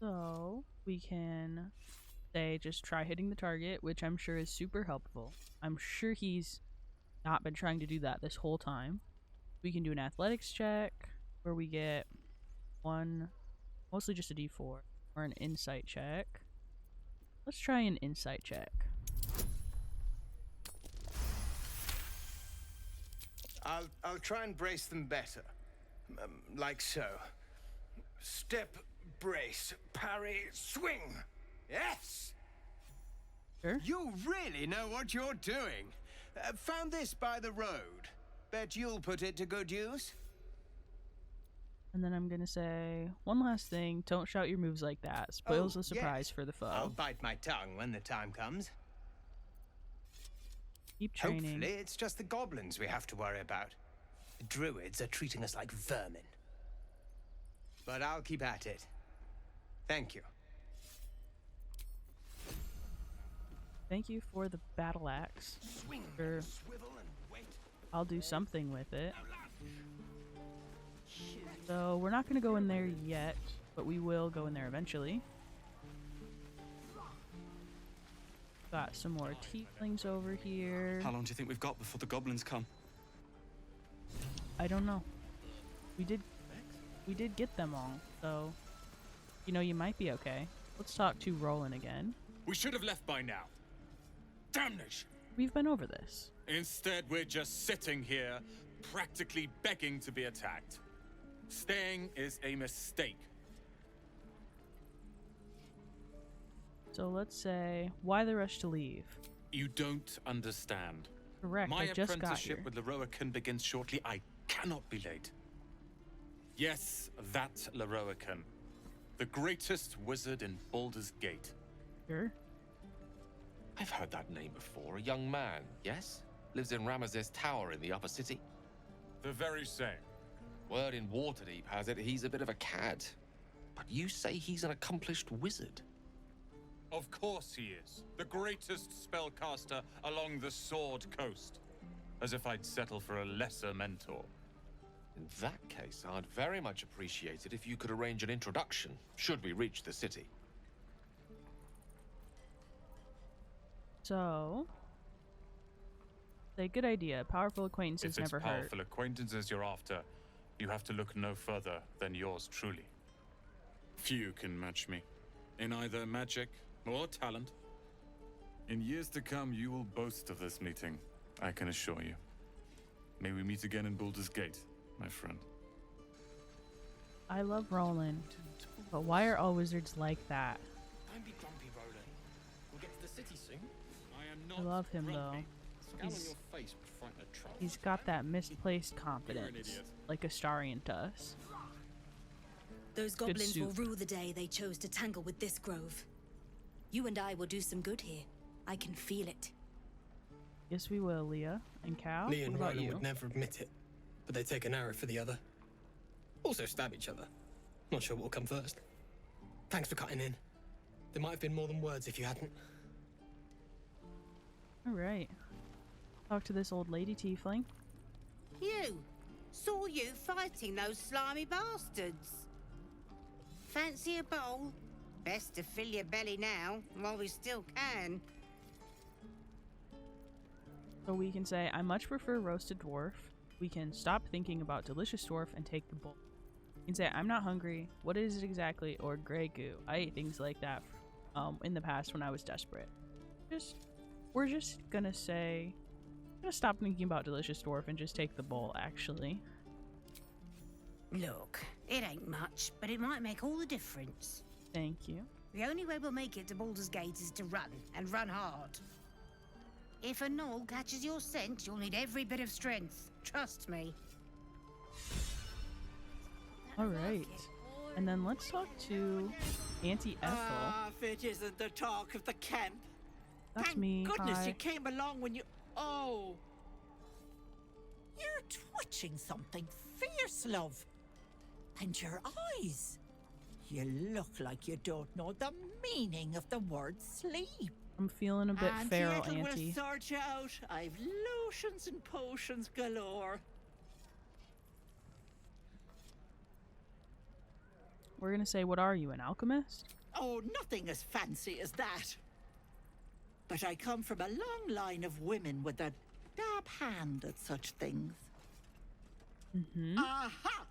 So, we can say just try hitting the target, which I'm sure is super helpful. I'm sure he's not been trying to do that this whole time. We can do an athletics check, where we get one, mostly just a d4, or an insight check. Let's try an insight check.
I'll try and brace them better. Like so. Step, brace, parry, swing. Yes!
Sure.
You really know what you're doing. Found this by the road. Bet you'll put it to good use.
And then I'm gonna say one last thing, don't shout your moves like that. Spoils the surprise for the foe.
I'll bite my tongue when the time comes.
Keep training.
Hopefully it's just the goblins we have to worry about. The druids are treating us like vermin. But I'll keep at it. Thank you.
Thank you for the battle axe.
Swing,
Sure.
swivel, and wait.
I'll do something with it. So we're not going to go in there yet, but we will go in there eventually. Got some more tieflings over here.
How long do you think we've got before the goblins come?
I don't know. We did get them all, so you know, you might be okay. Let's talk to Rolan again.
We should have left by now. Damnation!
We've been over this.
Instead, we're just sitting here, practically begging to be attacked. Staying is a mistake.
So let's say, why the rush to leave?
You don't understand.
Correct,
My
I just got
apprenticeship
here.
with Laroican begins shortly. I cannot be late. Yes, that Laroican. The greatest wizard in Baldur's Gate.
Sure.
I've heard that name before. A young man, yes? Lives in Ramazes Tower in the upper city.
The very same.
Word in Waterdeep has it he's a bit of a cad. But you say he's an accomplished wizard.
Of course he is. The greatest spellcaster along the Sword Coast. As if I'd settle for a lesser mentor.
In that case, I'd very much appreciate it if you could arrange an introduction, should we reach the city.
So, say good idea. Powerful acquaintances
If it's
never hurt.
powerful acquaintances you're after, you have to look no further than yours truly. Few can match me, in either magic or talent. In years to come, you will boast of this meeting, I can assure you. May we meet again in Baldur's Gate, my friend.
I love Rolan, but why are all wizards like that?
Don't be grumpy, Rolan. We'll get to the city soon.
I am
I
not
love him
grumpy.
though.
Scowl on your face would frighten a troll.
He's got that misplaced confidence,
idiot.
like Astarion does.
Those
Good
goblins will
soup.
rule the day they chose to tangle with this grove. You and I will do some good here. I can feel it.
Yes, we will, Leah and Cal.
Lee and
what about
Rolan
you?
would never admit it, but they take an arrow for the other. Also stab each other. Not sure what'll come first. Thanks for cutting in. There might have been more than words if you hadn't.
All right. Talk to this old lady tiefling.
You! Saw you fighting those slimy bastards. Fancy a bowl? Best to fill your belly now, while we still can.
So we can say, I much prefer roasted dwarf. We can stop thinking about delicious dwarf and take the bowl. You can say, I'm not hungry. What is it exactly? Or grey goo. I ate things like that in the past when I was desperate. We're just gonna say, I'm gonna stop thinking about delicious dwarf and just take the bowl, actually.
Look, it ain't much, but it might make all the difference.
Thank you.
The only way we'll make it to Baldur's Gate is to run, and run hard. If a gnoll catches your scent, you'll need every bit of strength. Trust me.
Alright. And then let's talk to Auntie Ethel.
Ah, if it isn't the talk of the camp.
That's
Thank
me.
goodness
Hi.
you came along when you... Oh. You're twitching something fierce, love. And your eyes. You look like you don't know the meaning of the word sleep.
I'm feeling a bit
Auntie
feral,
Ethel
Auntie.
will sort you out. I've lotions and potions galore.
We're gonna say, what are you, an alchemist?
Oh, nothing as fancy as that. But I come from a long line of women with a dab hand at such things.
Mm-hmm.
Aha!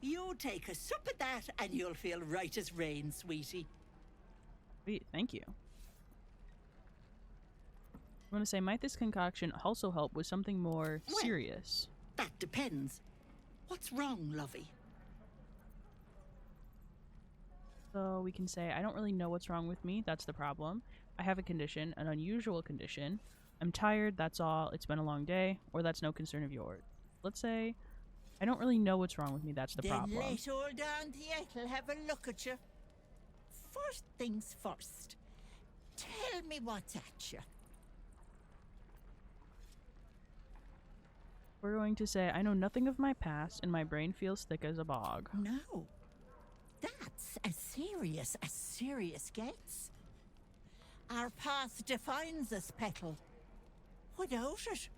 You take a sip of that and you'll feel right as rain, sweetie.
Sweet, thank you. I'm gonna say, might this concoction also help with something more
Well,
serious?
That depends. What's wrong, lovey?
So we can say, I don't really know what's wrong with me. That's the problem. I have a condition, an unusual condition. I'm tired, that's all. It's been a long day, or that's no concern of yours. Let's say, I don't really know what's wrong with me. That's the
Then
problem.
let old Auntie Ethel have a look at you. First things first. Tell me what's at you.
We're going to say, I know nothing of my past, and my brain feels thick as a bog.
No. That's as serious gets. Our past defines us, Petal. Without it,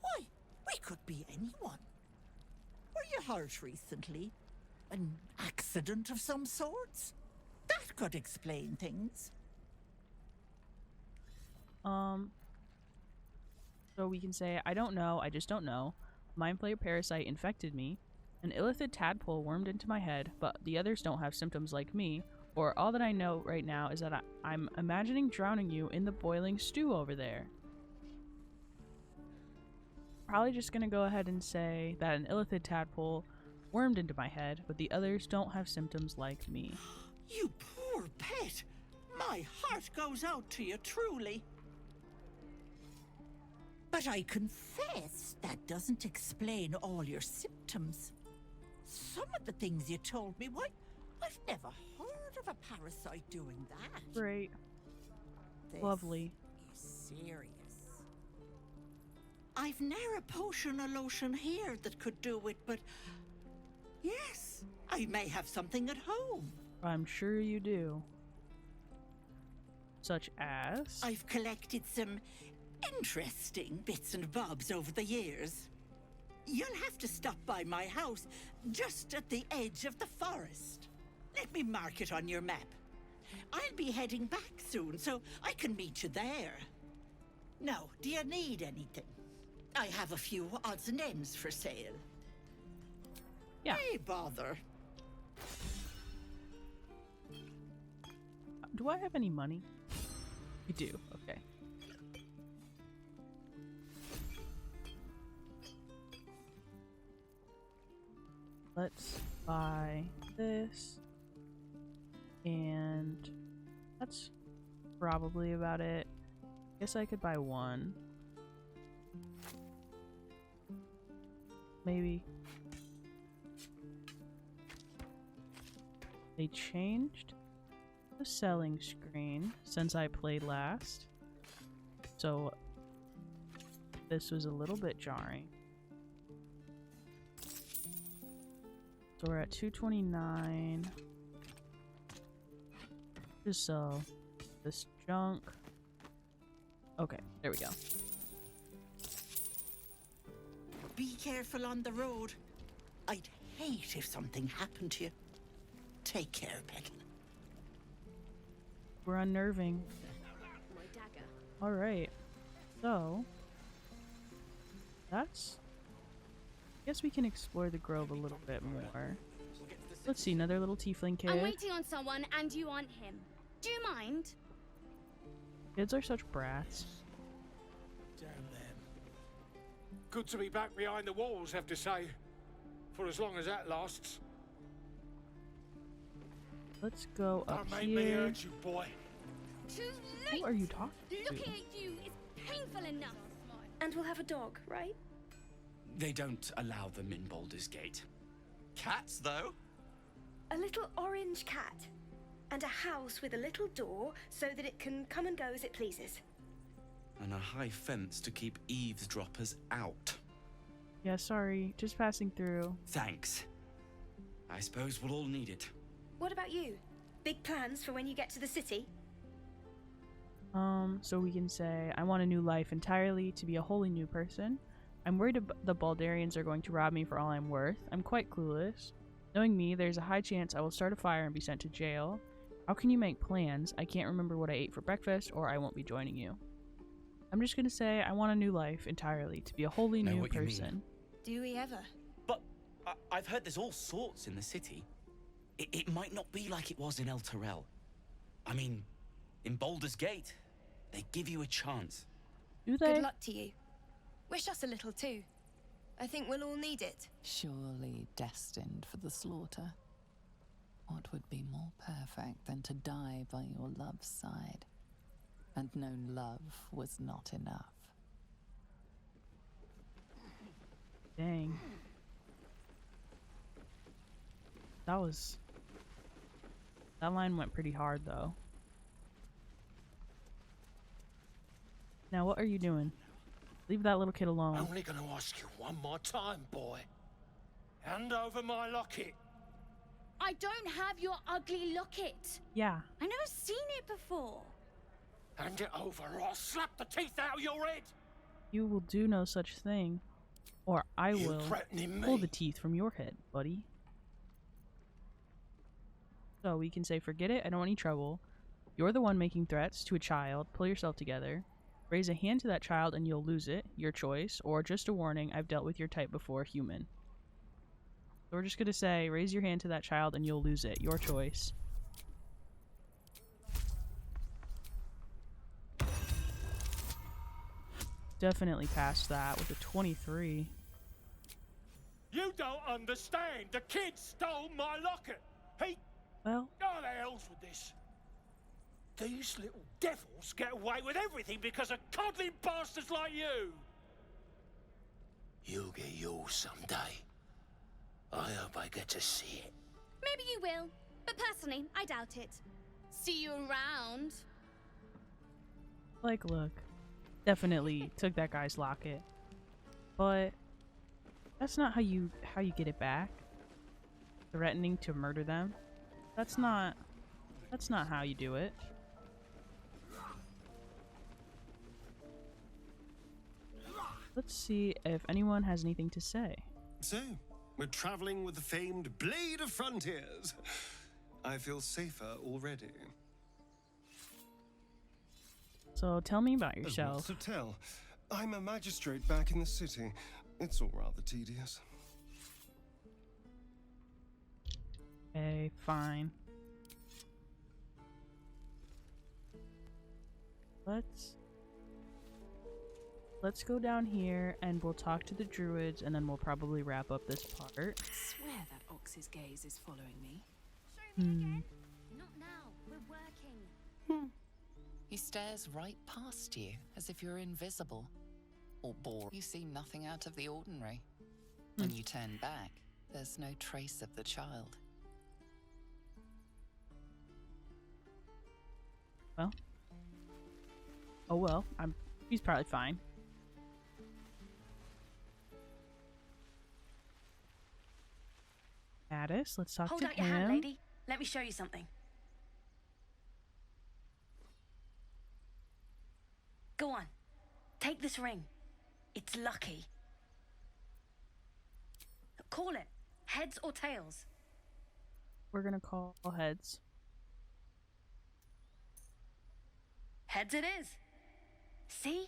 why, we could be anyone. Were you hurt recently? An accident of some sorts? That could explain things.
So we can say, I don't know, I just don't know. Mind flayer parasite infected me. An illithid tadpole wormed into my head, but the others don't have symptoms like me. Or all that I know right now is that I'm imagining drowning you in the boiling stew over there. Probably just gonna go ahead and say that an illithid tadpole wormed into my head, but the others don't have symptoms like me.
You poor pet! My heart goes out to you, truly. But I confess that doesn't explain all your symptoms. Some of the things you told me, why, I've never heard of a parasite doing that.
Great. Lovely.
Is serious. I've ne'er a potion or lotion here that could do it, but yes, I may have something at home.
I'm sure you do. Such as?
I've collected some interesting bits and bobs over the years. You'll have to stop by my house, just at the edge of the forest. Let me mark it on your map. I'll be heading back soon, so I can meet you there. Now, do you need anything? I have a few odds and ends for sale.
Yeah.
Hey, bother.
Do I have any money? I do, okay. Let's buy this. And that's probably about it. Guess I could buy one. Maybe. They changed the selling screen since I played last. So this was a little bit jarring. So we're at 229. Just sell this junk. Okay, there we go.
Be careful on the road. I'd hate if something happened to you. Take care, Petal.
We're unnerving.
My dagger.
Alright. So that's... I guess we can explore the grove a little bit more. Let's see, another little tiefling kid.
I'm waiting on someone and you aren't him. Do you mind?
Kids are such brats.
Damn them. Good to be back behind the walls, have to say. For as long as that lasts.
Let's go up
Don't make me
here.
hurt you, boy.
Too late!
Who are you talking to?
Looking at you is painful enough.
And we'll have a dog, right?
They don't allow them in Baldur's Gate. Cats, though?
A little orange cat. And a house with a little door so that it can come and go as it pleases.
And a high fence to keep eavesdroppers out.
Yeah, sorry. Just passing through.
Thanks. I suppose we'll all need it.
What about you? Big plans for when you get to the city?
So we can say, I want a new life entirely, to be a wholly new person. I'm worried the Baldurians are going to rob me for all I'm worth. I'm quite clueless. Knowing me, there's a high chance I will start a fire and be sent to jail. How can you make plans? I can't remember what I ate for breakfast, or I won't be joining you. I'm just gonna say, I want a new life entirely, to be a wholly new person.
Do we ever?
But I've heard there's all sorts in the city. It might not be like it was in El Terrell. I mean, in Baldur's Gate, they give you a chance.
Do they?
Good luck to you. Wish us a little too. I think we'll all need it.
Surely destined for the slaughter. What would be more perfect than to die by your love's side? And known love was not enough.
Dang. That line went pretty hard, though. Now, what are you doing? Leave that little kid alone.
Only gonna ask you one more time, boy. Hand over my locket.
I don't have your ugly locket.
Yeah.
I've never seen it before.
Hand it over or I'll slap the teeth out of your head.
You will do no such thing. Or I
You
will
threatening
pull
me?
the teeth from your head, buddy. So we can say, forget it, I don't want any trouble. You're the one making threats to a child. Pull yourself together. Raise a hand to that child and you'll lose it. Your choice. Or just a warning, I've dealt with your type before, human. So we're just going to say, raise your hand to that child and you'll lose it. Your choice. Definitely passed that with a 23.
You don't understand. The kid stole my locket. He...
Well...
Oh, the hell's with this? These little devils get away with everything because of coddling bastards like you.
You'll get yours someday. I hope I get to see it.
Maybe you will, but personally, I doubt it. See you around.
Like, look. Definitely took that guy's locket. But that's not how you get it back. Threatening to murder them. That's not how you do it. Let's see if anyone has anything to say.
So, we're traveling with the famed Blade of Frontiers. I feel safer already.
So tell me about
There's
yourself.
lots to tell. I'm a magistrate back in the city. It's all rather tedious.
Okay, fine. Let's go down here and we'll talk to the druids and then we'll probably wrap up this part.
I swear that ox's gaze is following me.
Not now. We're working.
He stares right past you, as if you're invisible. Or bored. You see nothing out of the ordinary. When you turn back, there's no trace of the child.
Well. Oh well, he's probably fine. Mattis, let's talk
Hold
to
out
him.
your hand, lady. Let me show you something. Go on. Take this ring. It's lucky. Call it. Heads or tails?
We're gonna call heads.
Heads it is. See?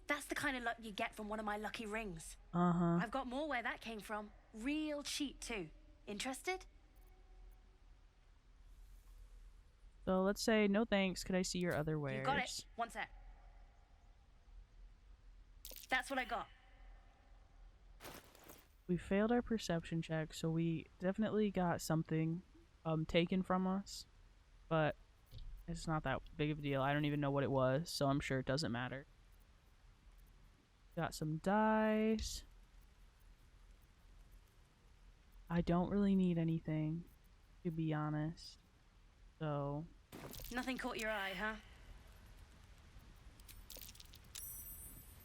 That's the kind of luck you get from one of my lucky rings.
Uh-huh.
I've got more where that came from. Real cheap, too. Interested?
So let's say, no thanks, could I see your other wares?
You got it. One sec. That's what I got.
We failed our perception check, so we definitely got something taken from us. But it's not that big of a deal. I don't even know what it was, so I'm sure it doesn't matter. Got some dice. I don't really need anything, to be honest. So...
Nothing caught your eye, huh?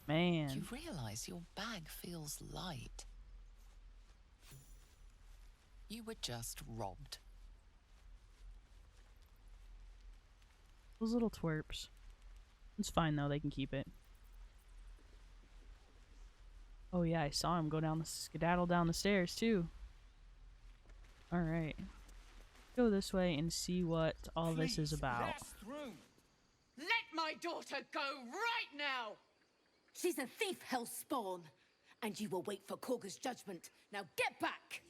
Man.
You realize your bag feels light. You were just robbed.
Those little twerps. It's fine though, they can keep it. Oh yeah, I saw him go down the skedaddle down the stairs too. Alright. Go this way and see what all this is about.
Let my daughter go right now! She's a thief, hellspawn, and you will wait for Kagha's judgment. Now get back!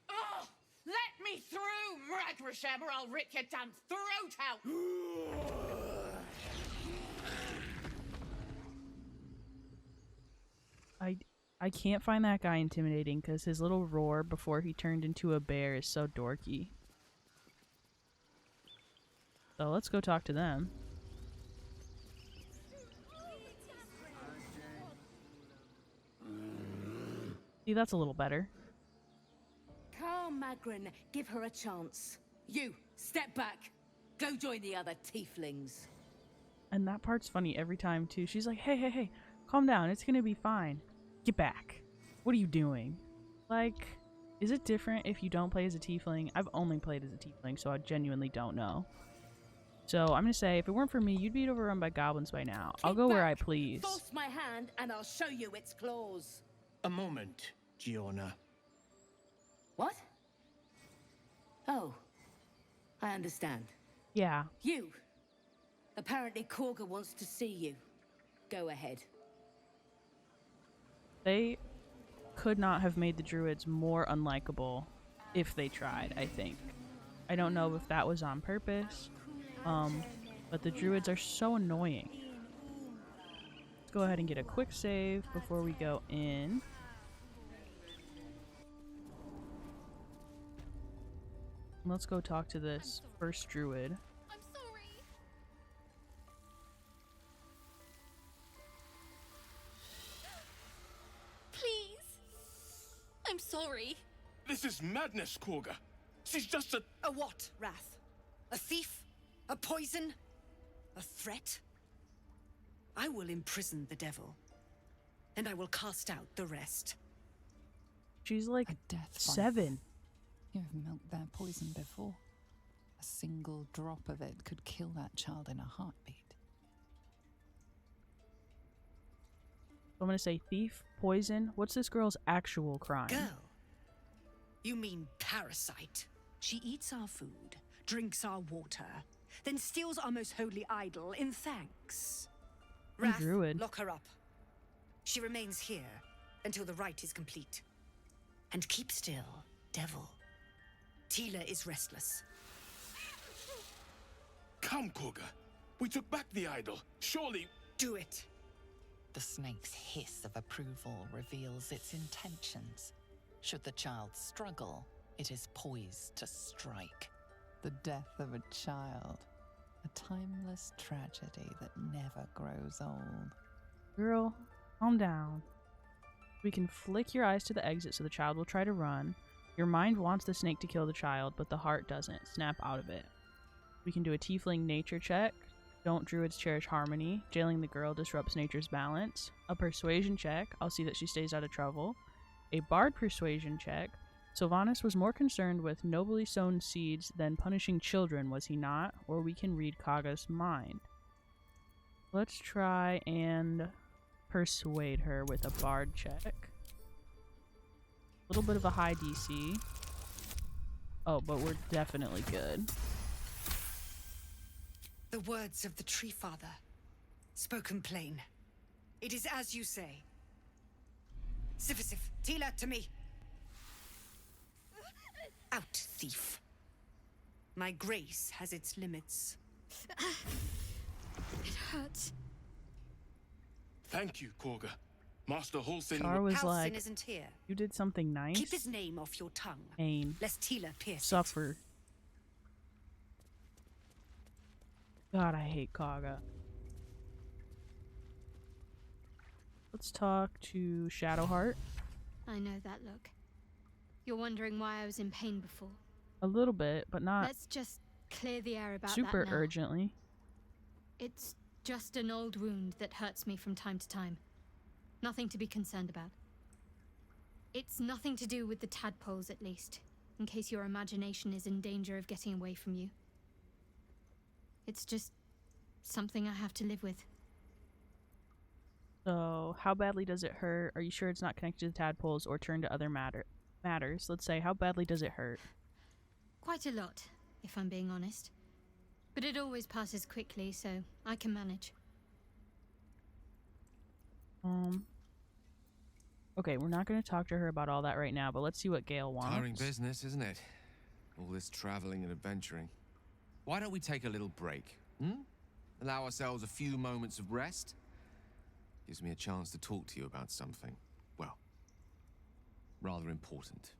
Oh, let me through, Ragrasham, or I'll rip your damn throat out!
I can't find that guy intimidating because his little roar before he turned into a bear is so dorky. So let's go talk to them. See, that's a little better.
Calm, Magrin. Give her a chance. You, step back. Go join the other tieflings.
And that part's funny every time too. She's like, hey, hey, hey, calm down. It's gonna be fine. Get back. What are you doing? Like, is it different if you don't play as a tiefling? I've only played as a tiefling, so I genuinely don't know. So I'm gonna say, if it weren't for me, you'd be overrun by goblins by now. I'll go where I please.
Force my hand, and I'll show you its claws.
A moment, Giorna.
What? Oh, I understand.
Yeah.
You. Apparently Kagha wants to see you. Go ahead.
They could not have made the druids more unlikable if they tried, I think. I don't know if that was on purpose, but the druids are so annoying. Let's go ahead and get a quick save before we go in. Let's go talk to this first druid.
I'm sorry. Please. I'm sorry.
This is madness, Kagha. She's just a...
A what, Wrath? A thief? A poison? A threat? I will imprison the devil, and I will cast out the rest.
She's like
A death
7.
You've milked their poison before. A single drop of it could kill that child in a heartbeat.
I'm gonna say thief, poison. What's this girl's actual crime?
Girl? You mean parasite? She eats our food, drinks our water, then steals our most holy idol in thanks. Wrath,
druid.
lock her up. She remains here until the rite is complete. And keep still, devil. Tila is restless.
Come, Kagha. We took back the idol. Surely...
Do it.
The snake's hiss of approval reveals its intentions. Should the child struggle, it is poised to strike. The death of a child. A timeless tragedy that never grows old.
Girl, calm down. We can flick your eyes to the exit so the child will try to run. Your mind wants the snake to kill the child, but the heart doesn't. Snap out of it. We can do a tiefling nature check. Don't druids cherish harmony? Jailing the girl disrupts nature's balance. A persuasion check. I'll see that she stays out of trouble. A bard persuasion check. Sylvanas was more concerned with nobly sown seeds than punishing children, was he not? Or we can read Kagha's mind. Let's try and persuade her with a bard check. A little bit of a high DC. Oh, but we're definitely good.
The words of the Tree Father, spoken plain. It is as you say. Sifisif, Tila, to me. Out, thief. My grace has its limits.
It hurts.
Thank you, Kagha. Master Halsin...
Char was
Halsin
like,
isn't here.
you did something nice.
Keep his name off your tongue.
Pain.
Lest Tila pierce
Suffer. God, I hate Kagha. Let's talk to Shadowheart.
I know that look. You're wondering why I was in pain before.
A little bit, but not
Let's just clear the air about
super
that now.
urgently.
It's just an old wound that hurts me from time to time. Nothing to be concerned about. It's nothing to do with the tadpoles, at least, in case your imagination is in danger of getting away from you. It's just something I have to live with.
So, how badly does it hurt? Are you sure it's not connected to the tadpoles or turned to other matters? Let's say, how badly does it hurt?
Quite a lot, if I'm being honest. But it always passes quickly, so I can manage.
Okay, we're not going to talk to her about all that right now, but let's see what Gale wants.
Tiring business, isn't it? All this traveling and adventuring. Why don't we take a little break? Allow ourselves a few moments of rest? Gives me a chance to talk to you about something, well, rather important.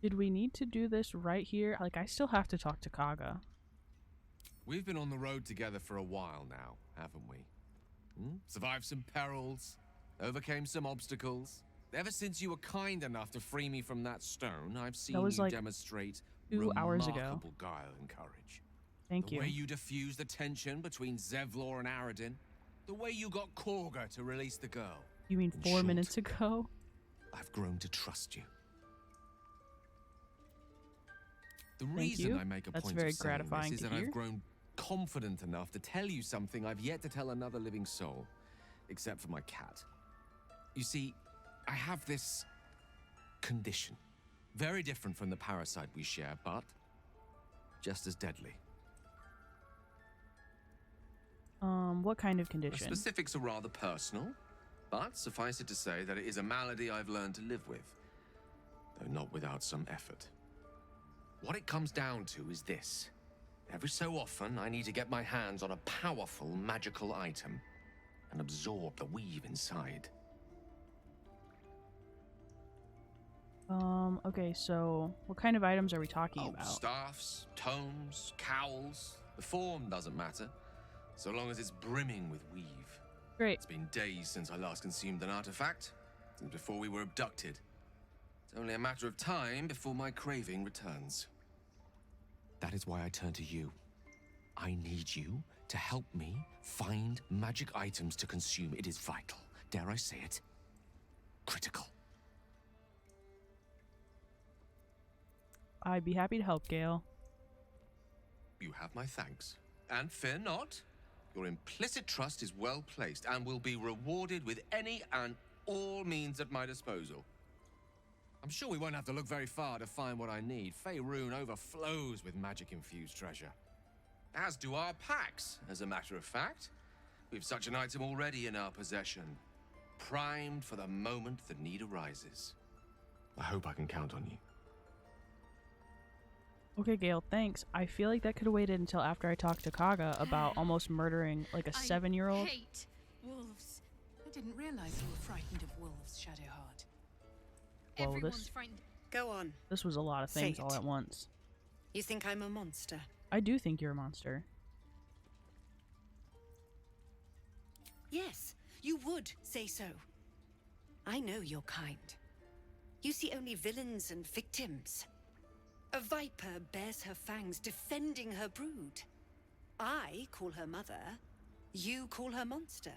Did we need to do this right here? Like, I still have to talk to Kagha.
We've been on the road together for a while now, haven't we? Survived some perils, overcame some obstacles. Ever since you were kind enough to free me from that stone, I've seen
That was
you
like
demonstrate
2 hours ago.
remarkable guile and courage.
Thank
The
you.
way you diffused the tension between Zevlor and Aradin. The way you got Kagha to release the girl.
You mean
In
4
short,
minutes ago?
I've grown to trust you. The
Thank
reason
you.
I make a
That's
point
very
of saying
gratifying
this is
to
that
hear.
I've grown confident enough to tell you something I've yet to tell another living soul, except for my cat. You see, I have this condition. Very different from the parasite we share, but just as deadly.
What kind of
The
condition?
specifics are rather personal, but suffice it to say that it is a malady I've learned to live with, though not without some effort. What it comes down to is this. Every so often, I need to get my hands on a powerful magical item and absorb the weave inside.
Okay, so what kind of items are we talking about?
Staffs, tomes, cowls. The form doesn't matter, so long as it's brimming with weave.
Great.
It's been days since I last consumed an artifact, since before we were abducted. It's only a matter of time before my craving returns. That is why I turn to you. I need you to help me find magic items to consume. It is vital. Dare I say it? Critical.
I'd be happy to help, Gale.
You have my thanks. And fear not. Your implicit trust is well placed and will be rewarded with any and all means at my disposal. I'm sure we won't have to look very far to find what I need. Faerun overflows with magic-infused treasure. As do our packs, as a matter of fact. We've such an item already in our possession. Primed for the moment the need arises. I hope I can count on you.
Okay, Gale, thanks. I feel like that could have waited until after I talked to Kagha about almost murdering like a 7-year-old.
I hate wolves. I didn't realize you were frightened of wolves, Shadowheart.
Whoa,
Everyone's frightened.
Go on.
This was a lot of things all at once.
You think I'm a monster?
I do think you're a monster.
Yes, you would say so. I know your kind. You see only villains and victims. A viper bears her fangs defending her brood. I call her mother. You call her monster.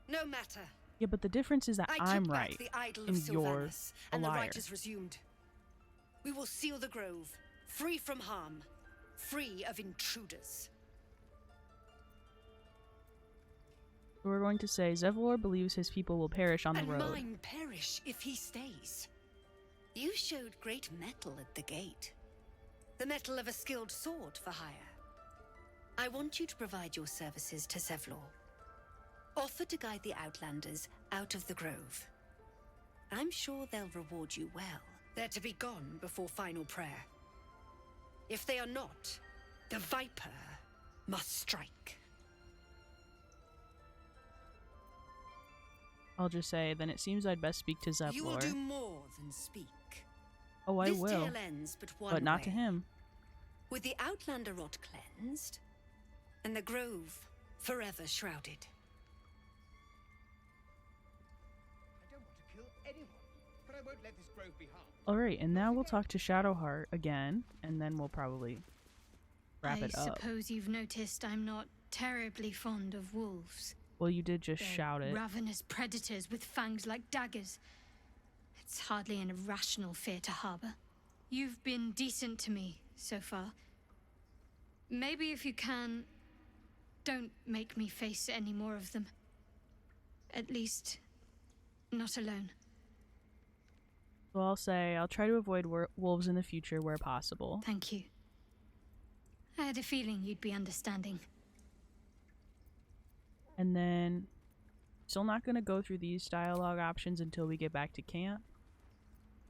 No matter.
Yeah, but the difference is that I'm
took back
right
the idol
and
of
you're
Sylvanas,
a
and the
liar.
right is resumed. We will seal the grove, free from harm, free of intruders.
We're going to say Zevlor believes his people will perish on the
And
road.
mine perish if he stays. You showed great mettle at the gate. The mettle of a skilled sword for hire. I want you to provide your services to Zevlor. Offer to guide the Outlanders out of the grove. I'm sure they'll reward you well. They're to be gone before final prayer. If they are not, the Viper must strike.
I'll just say, then it seems I'd best speak to Zevlor.
You will do more than speak.
Oh, I
This
will.
tale ends but
But not
way.
to him.
With the Outlander rot cleansed, and the grove forever shrouded.
I don't want to kill anyone, but I won't let this grove be harmed.
Alright, and now we'll talk to Shadowheart again, and then we'll probably wrap it
I
up.
suppose you've noticed I'm not terribly fond of wolves.
Well, you did just
They're
shout it.
ravenous predators with fangs like daggers. It's hardly an irrational fear to harbor. You've been decent to me so far. Maybe if you can, don't make me face any more of them. At least, not alone.
So I'll say I'll try to avoid wolves in the future where possible.
Thank you. I had a feeling you'd be understanding.
And then, still not going to go through these dialogue options until we get back to camp.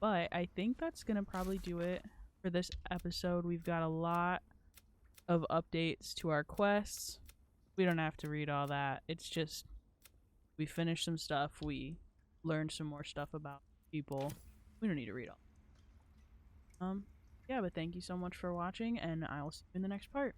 But I think that's going to probably do it for this episode. We've got a lot of updates to our quests. We don't have to read all that. It's just, we finished some stuff. We learned some more stuff about people. We don't need to read all. Yeah, but thank you so much for watching, and I'll see you in the next part.